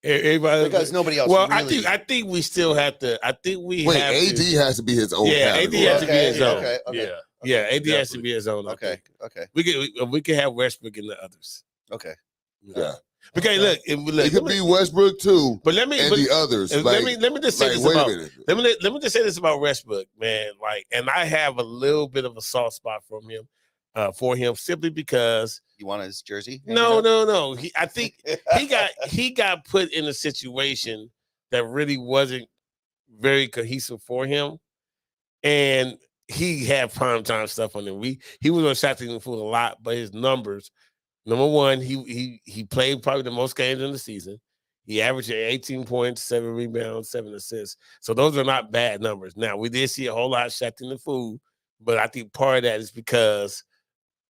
Everybody, because nobody else. Well, really... I think we still have to. I think we Wait, have AD to, has to be his own. Yeah, AD category. has to be his own. Okay. Yeah, AD has to be his own. I Okay. think. Okay. We can have Westbrook and the others. Okay. Yeah. Okay, look, It could be Westbrook too, but let me and the others. let me just say like, this wait about a minute. let me just say this about Westbrook, man. And I have a little bit of a soft spot for him simply because You want his jersey? no. I think he got put in a situation that really wasn't very cohesive for him, and he had primetime stuff on him. He was on Shot Team Food a lot, but his numbers. Number one, he played probably the most games in the season. He averaged 18 points, 7 rebounds, 7 assists. So those are not bad numbers. Now, we did see a whole lot of Shot Team Food, but I think part of that is because,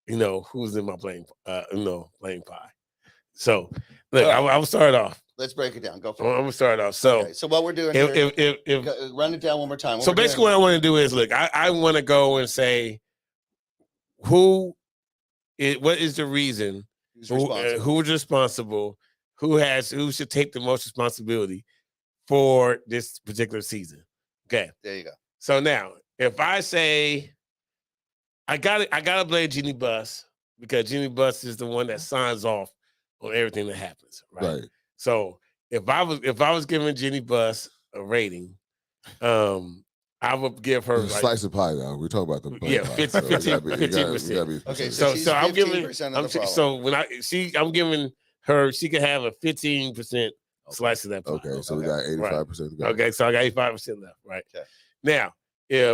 who's in my playing pie. So, look, All right. I will start off. Let's break it down. Go I'm for it. going to start off. So, Okay, so what we're doing here, if run it down one more time. so basically what I want to do is, look, I want to go and say what is the reason, who is responsible, who should take the most responsibility for this particular season. Okay. There you go. So now, if I say I gotta blame Jeannie Buss because Jeannie Buss is the one that signs off on everything that happens, right? Right. So if I was giving Jeannie Buss a rating, I would give her like, Slice of pie now. We're talking about the pie. Yeah, So 15%. Okay, so she's I'm giving 15% of the problem. so when I'm giving her, she can have a 15% slice of that pie. Okay, so we got 85%. Okay, so I got 85% left, right? Okay. Now,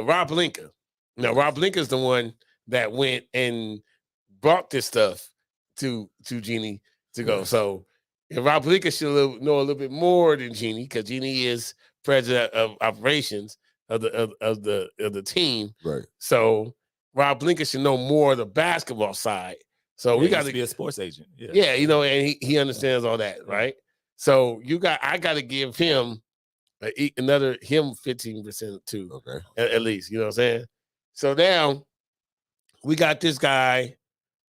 Rob Pelinka. Now, Rob Pelinka is the one that went and brought this stuff to Jeannie to go. So, Rob Pelinka should know a little bit more than Jeannie because Jeannie is president of operations of the team. Right. So, Rob Pelinka should know more of the basketball side. So we got to be a sports agent. Yeah, and he understands all that, right? So I got to give him another 15% too. Okay. At least, you know what I'm saying? So now we got this guy.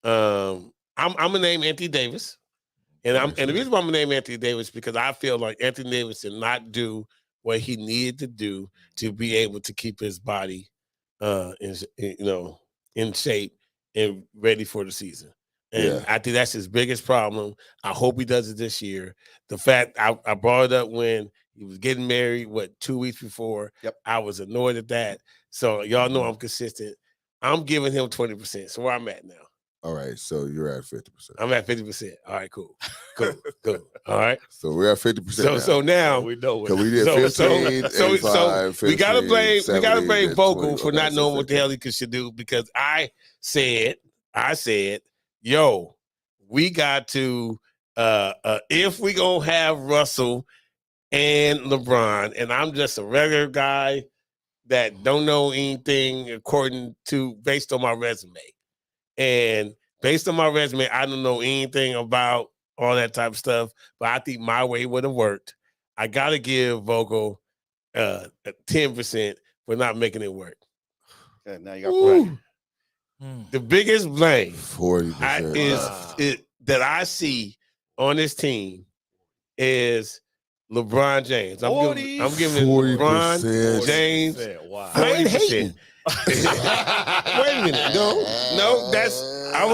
I'm gonna name Anthony Davis. And the reason why I'm gonna name Anthony Davis because I feel like Anthony Davis did not do what he needed to do to be able to keep his body in shape and ready for the season. And I think that's his biggest problem. I hope he does it this year. The fact I brought it up when he was getting married, 2 weeks before. Yep. I was annoyed at that. So y'all know I'm consistent. I'm giving him 20%. So where I'm at now. All right, so you're at 50%. I'm at 50%. All right, cool. All right. So we're at 50%. So now we know So we did 15, 85, we gotta 15, blame 70, Vogel 20. for not Okay, knowing so what the hell he should do because I said, yo, we got to if we gonna have Russell and LeBron, and I'm just a regular guy that don't know anything based on my resume. And based on my resume, I don't know anything about all that type of stuff, but I think my way would have worked. I got to give Vogel 10% for not making it work. Okay, now you got 40. The biggest blame 40% that I see on this team is LeBron James. I'm giving 40%. LeBron James. Wow. I ain't hating. Wait a minute. No, I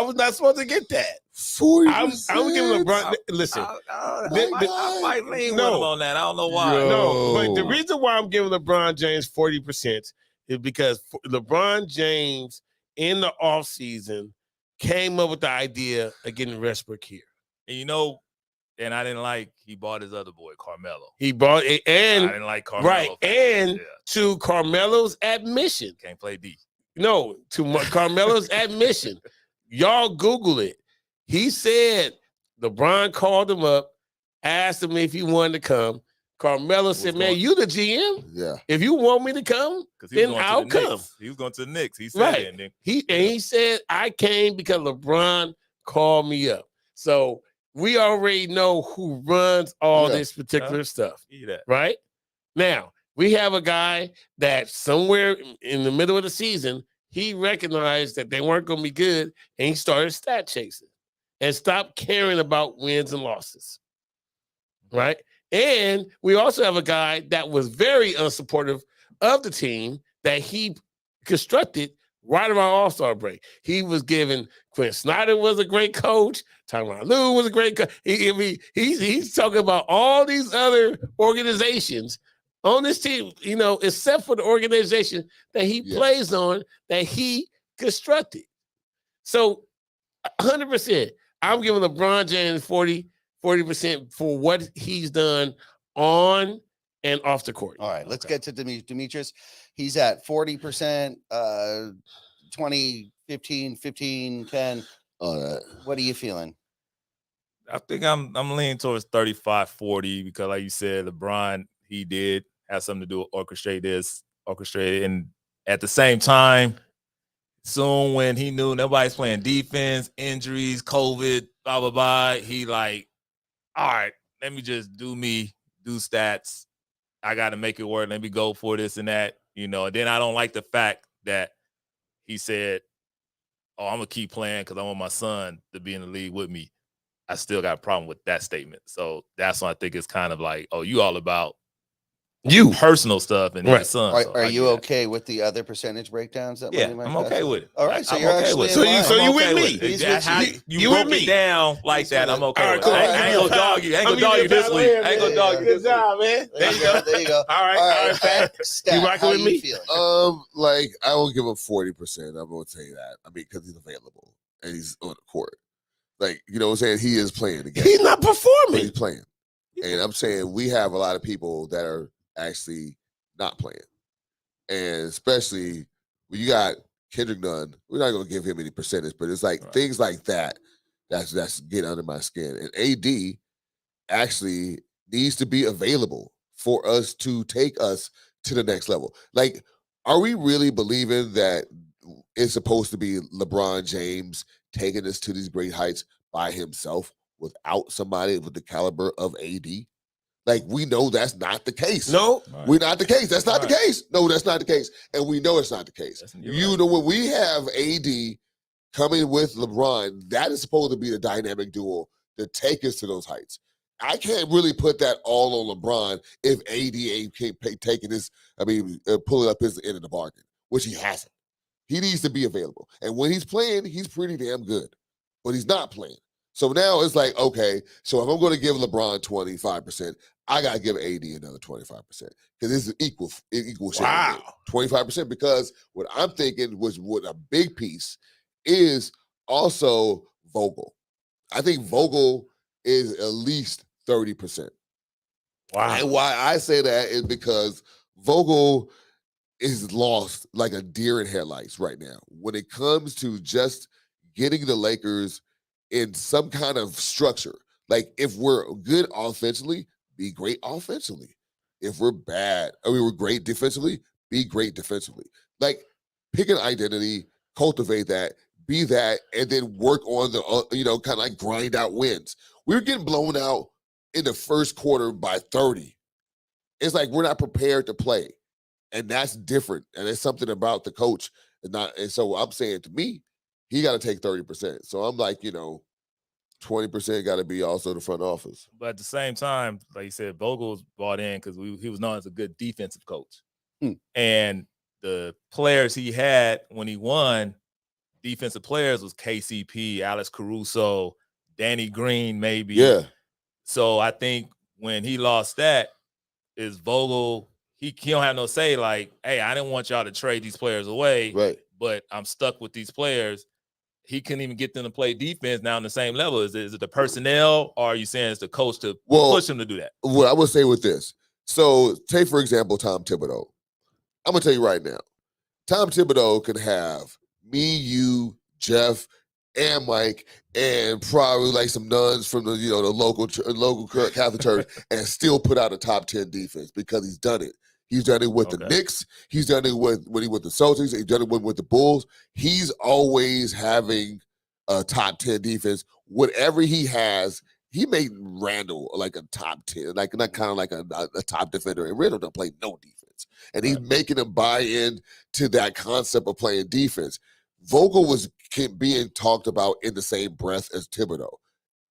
was not supposed to get that. 40%. I'm giving LeBron. Listen, I might lean with him on that. I don't know why. No, but the reason why I'm giving LeBron James 40% is because LeBron James in the offseason came up with the idea of getting Westbrook here. And and I didn't like he bought his other boy Carmelo. He brought it, I and didn't like Carmelo. right, and to Carmelo's admission, can't play D. no, to Carmelo's admission, y'all Google it. He said LeBron called him up, asked him if he wanted to come. Carmelo said, "Man, you the GM. Yeah. If you want me to come, then I'll come." He was going to the Knicks. He said Right. it, and then, He said, "I came because LeBron called me up." So we already know who runs all this particular stuff, right? Now we have a guy that somewhere in the middle of the season he recognized that they weren't going to be good, and he started stat chasing and stopped caring about wins and losses, right? And we also have a guy that was very unsupportive of the team that he constructed right around All-Star break. He was giving Quinn Snyder was a great coach. Tyronn Lue was a great coach. He's talking about all these other organizations on this team, you know, except for the organization that he plays on that he constructed. So 100%, I'm giving LeBron James 40% for what he's done on and off the court. All right, let's get to Demetrius. He's at 40%, 20, 15, 15, 10. What are you feeling? I think I'm leaning towards 35-40 because, like you said, LeBron, he did have something to do with orchestrate, and at the same time, soon when he knew nobody's playing defense, injuries, COVID, blah blah blah, he like, all right, let me just do stats. I got to make it work. Let me go for this and that, you know. And then I don't like the fact that he said, "Oh, I'm gonna keep playing because I want my son to be in the league with me." I still got a problem with that statement. So that's why I think it's kind of like, oh, you all about you personal stuff and your son. Are you okay with the other percentage breakdowns? That Yeah, I'm okay with it. All right, so I'm you're okay actually with it. So you with me? You broke it down like that. I'm okay with it. I ain't gonna dog you. I ain't gonna dog you this week. I ain't gonna dog you this week. Good job, man. There you go. There you go. All right, Pat. Stat, You rocking how with you me? feeling? Like I will give him 40%. I'm gonna tell you that. I mean, because he's available and he's on the court. Like, you know what I'm saying? He is playing the game. He's not But performing. he's playing. And I'm saying we have a lot of people that are actually not playing. And especially when you got Kendrick Nunn, we're not gonna give him any percentage, but it's like things like that that's getting under my skin. And AD actually needs to be available for us to take us to the next level. Like, are we really believing that it's supposed to be LeBron James taking us to these great heights by himself without somebody with the caliber of AD? Like, we know that's not the case. No, we're not the case. That's not the case. No, that's not the case. And we know it's not the case. You know, when we have AD coming with LeBron, that is supposed to be the dynamic duo to take us to those heights. I can't really put that all on LeBron if AD ain't taking his, pulling up his end of the bargain, which he hasn't. He needs to be available. And when he's playing, he's pretty damn good. But he's not playing. So now it's like, okay, so if I'm going to give LeBron 25%, I got to give AD another 25% because it's equal shit. Wow. 25% because what I'm thinking was what a big piece is also Vogel. I think Vogel is at least 30%. Wow. And why I say that is because Vogel is lost like a deer in headlights right now when it comes to just getting the Lakers in some kind of structure. Like, if we're good offensively, be great offensively. If we're bad, we're great defensively, be great defensively. Like, pick an identity, cultivate that, be that, and then work on the, kind of like grind out wins. We were getting blown out in the first quarter by 30. It's like we're not prepared to play. And that's different. And it's something about the coach. And so I'm saying, to me, he got to take 30%. So I'm like, 20% got to be also the front office. But at the same time, like you said, Vogel's brought in because he was known as a good defensive coach. And the players he had when he won, defensive players, was KCP, Alex Caruso, Danny Green, maybe. Yeah. So I think when he lost that, is Vogel, he don't have no say, like, hey, I didn't want y'all to trade these players away, right? But I'm stuck with these players. he couldn't even get them to play defense now on the same level? Is it the personnel, or are you saying it's the coach to push him to do that? What I would say with this, so take for example Tom Thibodeau. I'm gonna tell you right now, Tom Thibodeau can have me, you, Jeff, and Mike, and probably like some nuns from the the local Catholic church, and still put out a top 10 defense because he's done it. He's done it with the Knicks. He's done it with the Celtics. He's done it with the Bulls. He's always having a top 10 defense. Whatever he has, he made Randall like a top 10, like not kind of like a top defender. And Randall don't play no defense, and he's making him buy in to that concept of playing defense. Vogel was being talked about in the same breath as Thibodeau,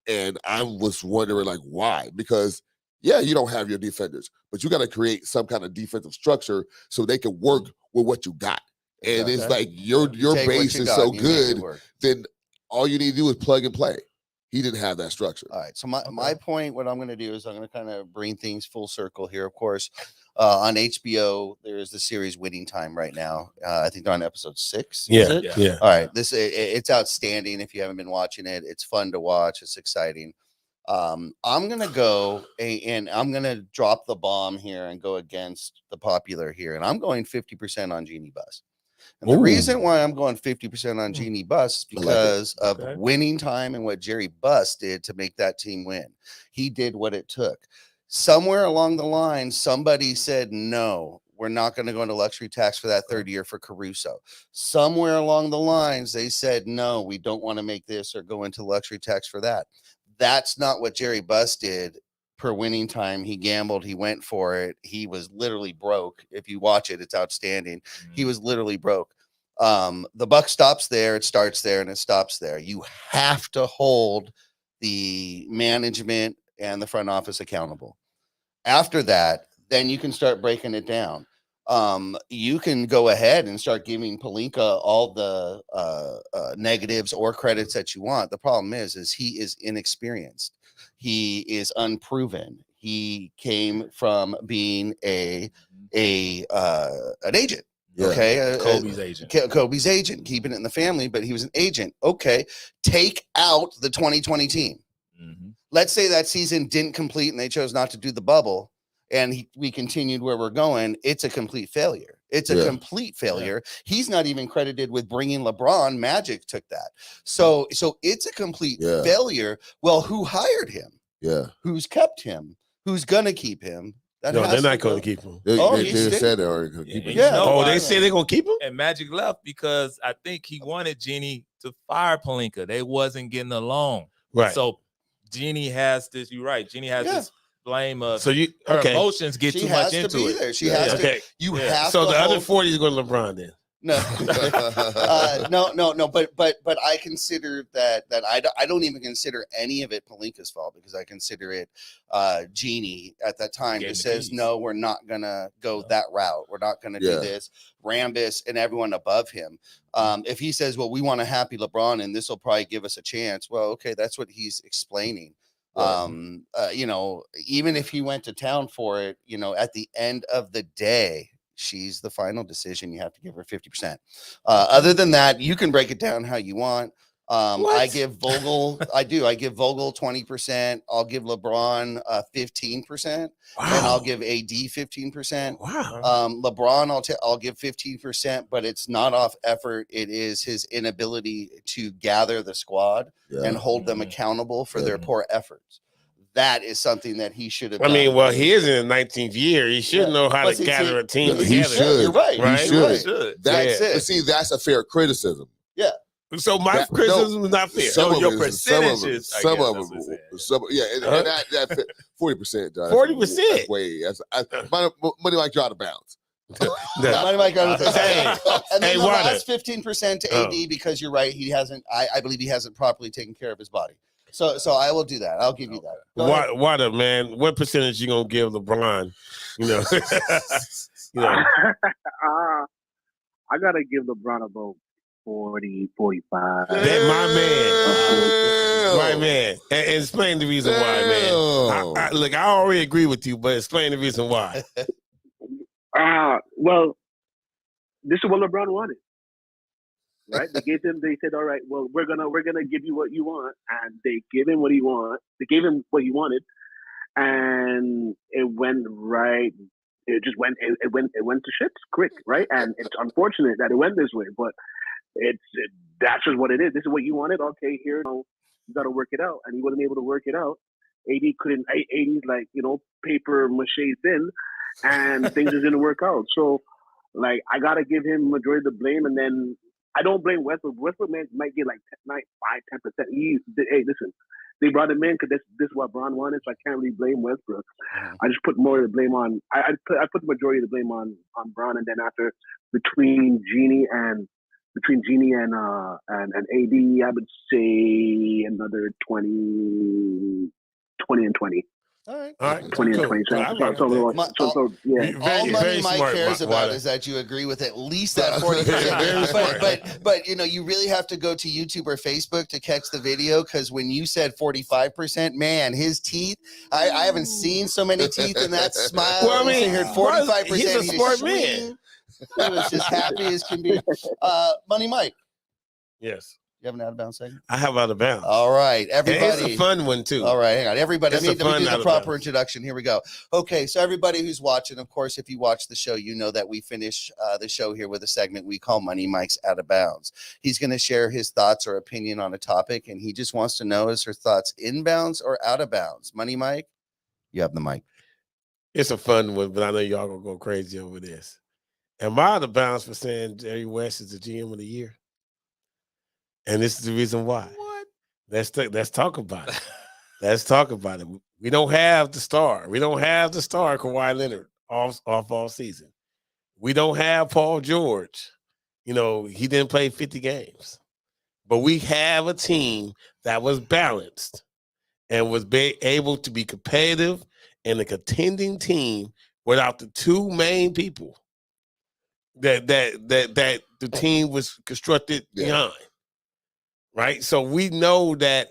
and I was wondering like why? Because yeah, you don't have your defenders, but you got to create some kind of defensive structure so they can work with what you got. And it's like your base is so good, then all you need to do is plug and play. He didn't have that structure. All right. So my point, what I'm going to do is I'm going to kind of bring things full circle here. Of course, on HBO, there is the series Winning Time right now. I think they're on episode 6. Yeah. All right. It's outstanding. If you haven't been watching it, it's fun to watch. It's exciting. I'm going to go and I'm going to drop the bomb here and go against the popular here. And I'm going 50% on Jeannie Buss. And the reason why I'm going 50% on Jeannie Buss is because of Winning Time and what Jerry Buss did to make that team win. He did what it took. Somewhere along the line, somebody said, no, we're not going to go into luxury tax for that third year for Caruso. Somewhere along the lines, they said, no, we don't want to make this or go into luxury tax for that. That's not what Jerry Buss did per Winning Time. He gambled. He went for it. He was literally broke. If you watch it, it's outstanding. He was literally broke. The buck stops there. It starts there and it stops there. You have to hold the management and the front office accountable. After that, then you can start breaking it down. You can go ahead and start giving Pelinka all the negatives or credits that you want. The problem is he is inexperienced. He is unproven. He came from being an agent. Yeah. Okay, Kobe's agent. Kobe's agent, keeping it in the family, but he was an agent. Okay, take out the 2020 team. Let's say that season didn't complete and they chose not to do the bubble, and we continued where we're going. It's a complete failure. It's a complete failure. He's not even credited with bringing LeBron. Magic took that. So it's a complete failure. Well, who hired him? Yeah. Who's kept him? Who's gonna keep him? No, they're not going to keep him. They said they aren't going to keep him. Yeah. They say they're going to keep him? And Magic left because I think he wanted Jeannie to fire Pelinka. They wasn't getting along. Right. So Jeannie has this, you're right. Jeannie has this blame of her emotions get too much into it. There. She has to. You have so to. The other 40 is going to LeBron then. No, no. But I consider that I don't even consider any of it Pelinka's fault because I consider it Jeannie at that time that says no, we're not gonna go that route. We're not gonna do this. Rambis and everyone above him. If he says, well, we want a happy LeBron and this will probably give us a chance. Well, okay, that's what he's explaining. Even if he went to town for it, at the end of the day, she's the final decision. You have to give her 50%. Other than that, you can break it down how you want. I give Vogel, I give Vogel 20%. I'll give LeBron 15%. And I'll give AD 15%. LeBron, I'll give 15%, but it's not off effort. It is his inability to gather the squad and hold them accountable for their poor efforts. That is something that he should have done. I mean, well, he is in the 19th year. He should know how to gather a team together. He should. You're right. He should. That's it. But see, that's a fair criticism. Yeah. So my criticism is not fair. Some of your them, percentages. some of them, and that 40%. 40%. Way. Money might go out of bounds. Money might go out of bounds. And then the Water. last 15% to AD because you're right. He hasn't. I believe he hasn't properly taken care of his body. So I will do that. I'll give you that. Water, man. What percentage you gonna give LeBron? I gotta give LeBron about 40, 45. My man. And explain the reason why, man. Look, I already agree with you, but explain the reason why. Well, this is what LeBron wanted. right? They gave him. They said, "All right, well, we're gonna give you what you want," and they gave him what he want. They gave him what he wanted, and it went right. It just went. It went to shit quick, right? And it's unfortunate that it went this way, but that's just what it is. This is what you wanted. Okay, here, you got to work it out, and he wasn't able to work it out. AD couldn't. AD's like paper mache thin, and things just didn't work out. So, like, I gotta give him majority of the blame, and then I don't blame Westbrook. Westbrook might get like 10%. Hey, listen, they brought him in because this is what Bron wanted, so I can't really blame Westbrook. I just put more of the blame on. I put the majority of the blame on Bron, and then after between Genie and AD, I would say another 20 and 20. All right. 20 and 20 cents. So, yeah. All Money Mike cares about is that you agree with at least that 40%. but you really have to go to YouTube or Facebook to catch the video, because when you said 45%, man, his teeth, I haven't seen so many teeth in that smile. Well, I mean, heard 45%. he's a smart man. He was just happy as can be. Money Mike. Yes. You have an out of bounds segment? I have out of bounds. All right, everybody. And it's a fun one too. All right, hang on, everybody. It's Let me do the out of proper bounds. introduction. Here we go. Okay, so everybody who's watching, of course, if you watch the show, you know that we finish the show here with a segment we call Money Mike's Out of Bounds. He's going to share his thoughts or opinion on a topic, and he just wants to know, is her thoughts in bounds or out of bounds? Money Mike, you have the mic. It's a fun one, but I know y'all gonna go crazy over this. Am I out of bounds for saying Jerry West is the GM of the year? And this is the reason why. What? Let's talk about it. Let's talk about it. We don't have the star. We don't have the star Kawhi Leonard off all season. We don't have Paul George. He didn't play 50 games. But we have a team that was balanced and was able to be competitive and a contending team without the two main people that the team was constructed behind. Right? So we know that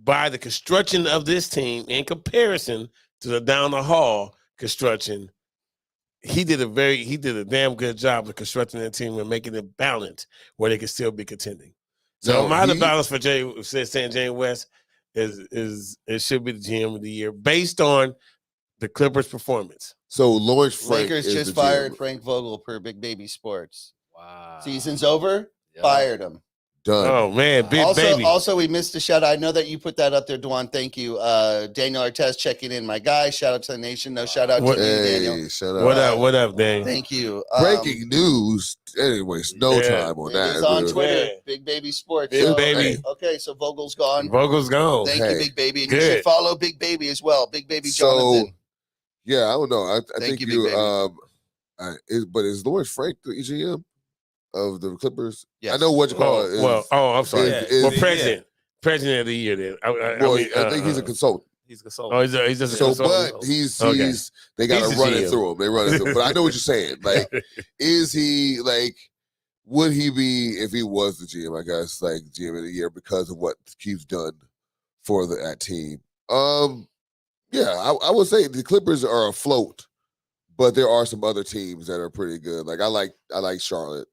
by the construction of this team in comparison to the down the hall construction, he did a damn good job of constructing that team and making it balanced where they could still be contending. So I'm out of balance for saying Jay West it should be the GM of the year based on the Clippers' performance. So Lawrence Frank Lakers is just the fired GM. Frank Vogel per Big Baby Sports. Wow. Season's over. Yeah. Fired him. Done. Oh man, big baby. Also, we missed a shout out. I know that you put that up there, Dwan. Thank you. Daniel Artez checking in, my guy. Shout out to the nation. No shout out to you, Daniel. Shout out. What up, Dan? Thank you. Breaking news. Anyways, no time on that. It's on dude. Twitter. Yeah. Big Baby Sports. Big Baby. Okay, so Vogel's gone. Vogel's gone. Thank you, Big Baby. And you good. should follow Big Baby as well. Big Baby So, Jonathan. yeah, I don't know. I Thank think you, Big Baby. but is Lawrence Frank the GM of the Clippers? Yes. I know what you call it. I'm sorry. is- President of the year. Then I think he's a consultant. He's a consultant. Oh, he's just a So, consultant. but he's Okay. they got He's to the run it GM. through him. They run it through. But I know what you're saying. Like, is he like? Would he be if he was the GM? I guess like GM of the year because of what Keith's done for that team. Yeah, I would say the Clippers are afloat, but there are some other teams that are pretty good. Like I like Charlotte.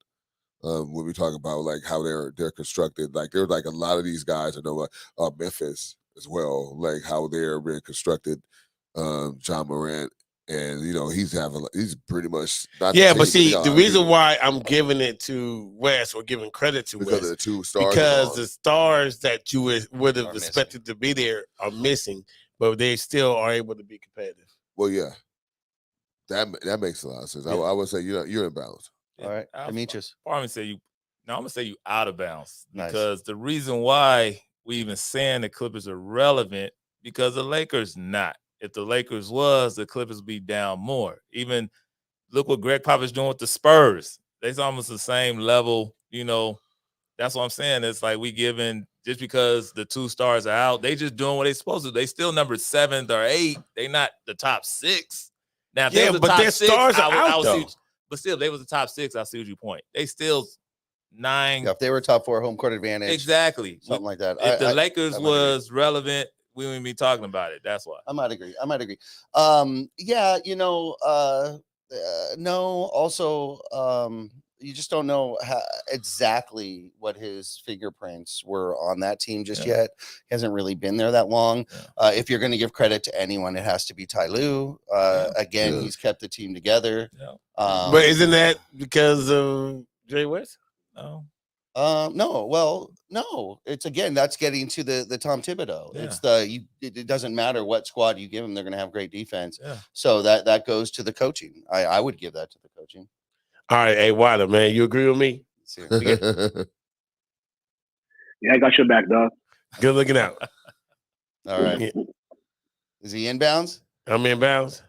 When we talk about like how they're constructed, like there's like a lot of these guys I know, Memphis as well, like how they're being constructed. John Morant, and he's pretty much not. Yeah, the but team see, guy, the reason why I'm giving it to West or giving credit to because of West the two stars, because the stars that you would have Are expected to be there are missing, but they still are able to be competitive. well, yeah, that makes a lot of sense. Yeah. I would say you're in balance. All right, Demetrius. I'm gonna say you out of bounds Nice. because the reason why we even saying the Clippers are relevant because the Lakers not. If the Lakers was, the Clippers would be down more. Even look what Greg Popovich doing with the Spurs. They's almost the same level. That's what I'm saying. It's like we giving just because the two stars are out, they just doing what they supposed to. They still number 7th or 8th. They not the top 6. Now, if they was the but top their 6, stars are I out would though. but still, they was the top 6. I see what you point. They still 9. Yeah, if they were top 4, home court advantage, Exactly. something like that. If the Lakers I might was relevant, we wouldn't be talking about it. That's why. I might agree. Yeah, no. Also, exactly what his fingerprints were on that team just yet. He hasn't really been there that long. If you're going to give credit to anyone, it has to be Ty Lue. Again, he's kept the team together. But isn't that because of Jerry West? No. No. It's that's getting to the Tom Thibodeau. It's it doesn't matter what squad you give them, they're going to have great defense. So that goes to the coaching. I would give that to the coaching. All right, hey Wilder, man, you agree with me? Yeah, I got your back, dog. Good looking out. All right. Yeah. Is he inbounds? I'm inbounds.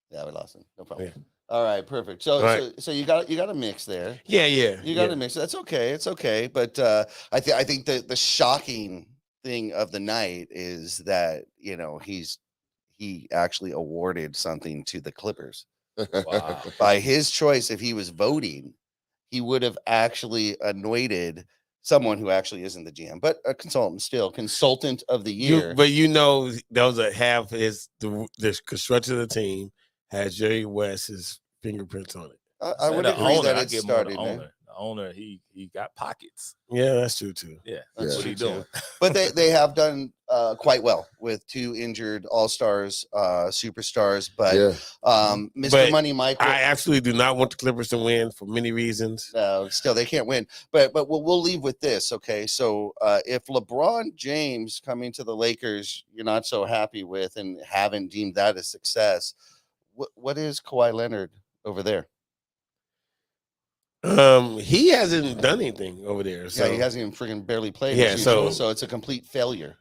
Yeah, we lost him. No problem. All right, perfect. So you got a mix there. Yeah. You got a mix. That's okay. It's okay. But I think the shocking thing of the night is that he actually awarded something to the Clippers. Wow. By his choice, if he was voting, he would have actually anointed someone who actually isn't the GM, but a consultant of the year. Those that have the construction of the team has Jerry West's fingerprints on it. I would agree that it started. The owner, he got pockets. Yeah, that's true too. Yeah, that's what he's doing. But they have done quite well with 2 injured all-stars, superstars. But Mr. Money Mike, I absolutely do not want the Clippers to win for many reasons. Still, they can't win. But we'll leave with this, okay? So if LeBron James coming to the Lakers, you're not so happy with and haven't deemed that a success, what is Kawhi Leonard over there? He hasn't done anything over there. So he hasn't even freaking barely played. Yeah, so it's a complete failure.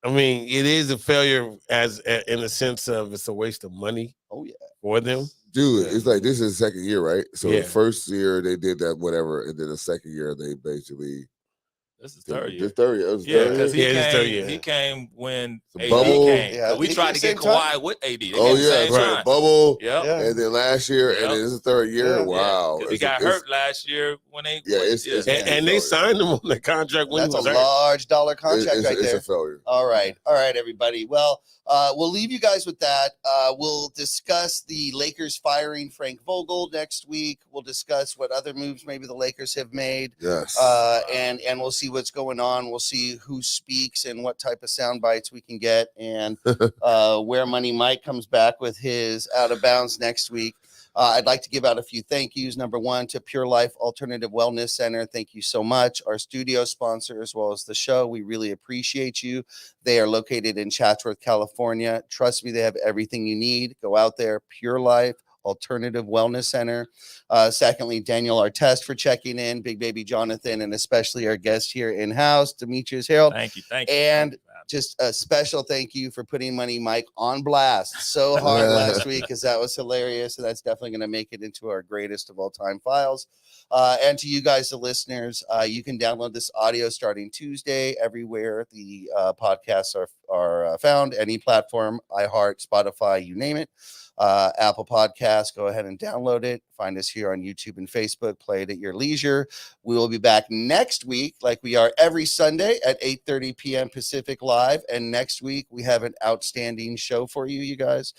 I mean, it is a failure in the sense of it's a waste of money. Oh yeah, for them, dude. It's like this is the second year, right? So the first year they did that, whatever, and then the second year they basically. This is third year. The third year. Because he came when AD bubble came. Yeah, we tried to get Kawhi with AD. Right. Bubble. Yeah. And then last year, and then this is the third year. Wow. He got hurt last year when they. And they signed him on the contract when that's he was a large dollar contract it's right there. It's a failure. All right, everybody. Well, we'll leave you guys with that. We'll discuss the Lakers firing Frank Vogel next week. We'll discuss what other moves maybe the Lakers have made. Yes. And we'll see what's going on. We'll see who speaks and what type of sound bites we can get, and where Money Mike comes back with his out of bounds next week. I'd like to give out a few thank yous. Number one, to Pure Life Alternative Wellness Center. Thank you so much. Our studio sponsor, as well as the show. We really appreciate you. They are located in Chatsworth, California. Trust me, they have everything you need. Go out there. Pure Life Alternative Wellness Center. Secondly, Daniel Artest for checking in, Big Baby Jonathan, and especially our guest here in-house, Demetrius Harold. Thank you. And just a special thank you for putting Money Mike on blast so hard last week, because that was hilarious. And that's definitely going to make it into our greatest of all time files. And to you guys, the listeners, you can download this audio starting Tuesday everywhere the podcasts are found, any platform, iHeart, Spotify, you name it. Apple Podcasts, go ahead and download it. Find us here on YouTube and Facebook. Play it at your leisure. We will be back next week, like we are every Sunday at 8:30 p.m. Pacific Live. And next week, we have an outstanding show for you guys.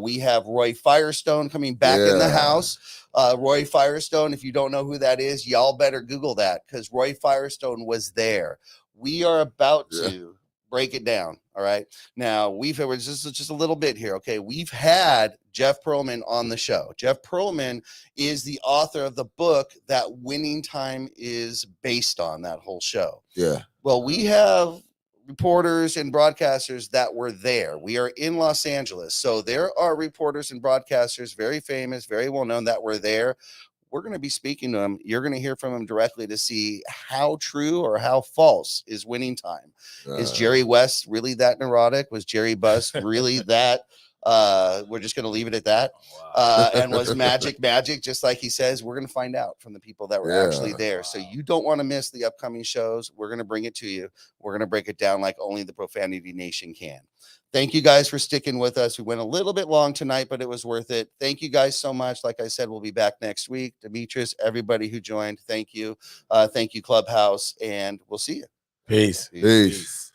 We have Roy Firestone coming back in the house. Roy Firestone, if you don't know who that is, y'all better Google that, because Roy Firestone was there. We are about to break it down. All right. Now we've had just a little bit here. Okay. We've had Jeff Pearlman on the show. Jeff Pearlman is the author of the book that Winning Time is based on, that whole show. Yeah. Well, we have reporters and broadcasters that were there. We are in Los Angeles. So there are reporters and broadcasters, very famous, very well known, that were there. We're going to be speaking to them. You're going to hear from them directly to see how true or how false is Winning Time. Is Jerry West really that neurotic? Was Jerry Buss really that? We're just going to leave it at that. And was magic, just like he says? We're going to find out from the people that were actually there. So you don't want to miss the upcoming shows. We're going to bring it to you. We're going to break it down like only the Profanity Nation can. Thank you guys for sticking with us. We went a little bit long tonight, but it was worth it. Thank you guys so much. Like I said, we'll be back next week. Demetrius, everybody who joined, thank you. Thank you, Clubhouse, and we'll see you. Peace. Peace.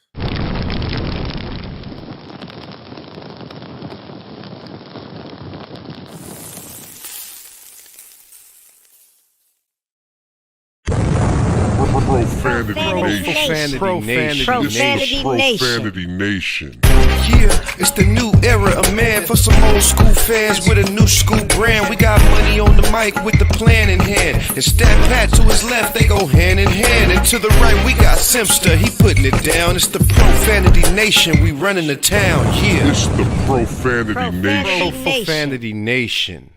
Profanity Nation. Profanity Profanity Nation. Nation. Yeah, it's the new era of man for some old school fans with a new school brand. We got money on the mic with the plan in hand. And Stat Pat to his left, they go hand in hand. And to the right, we got Simpster, he putting it down. It's the Profanity Nation, we running the town, yeah. It's the Profanity Nation. Profanity Nation.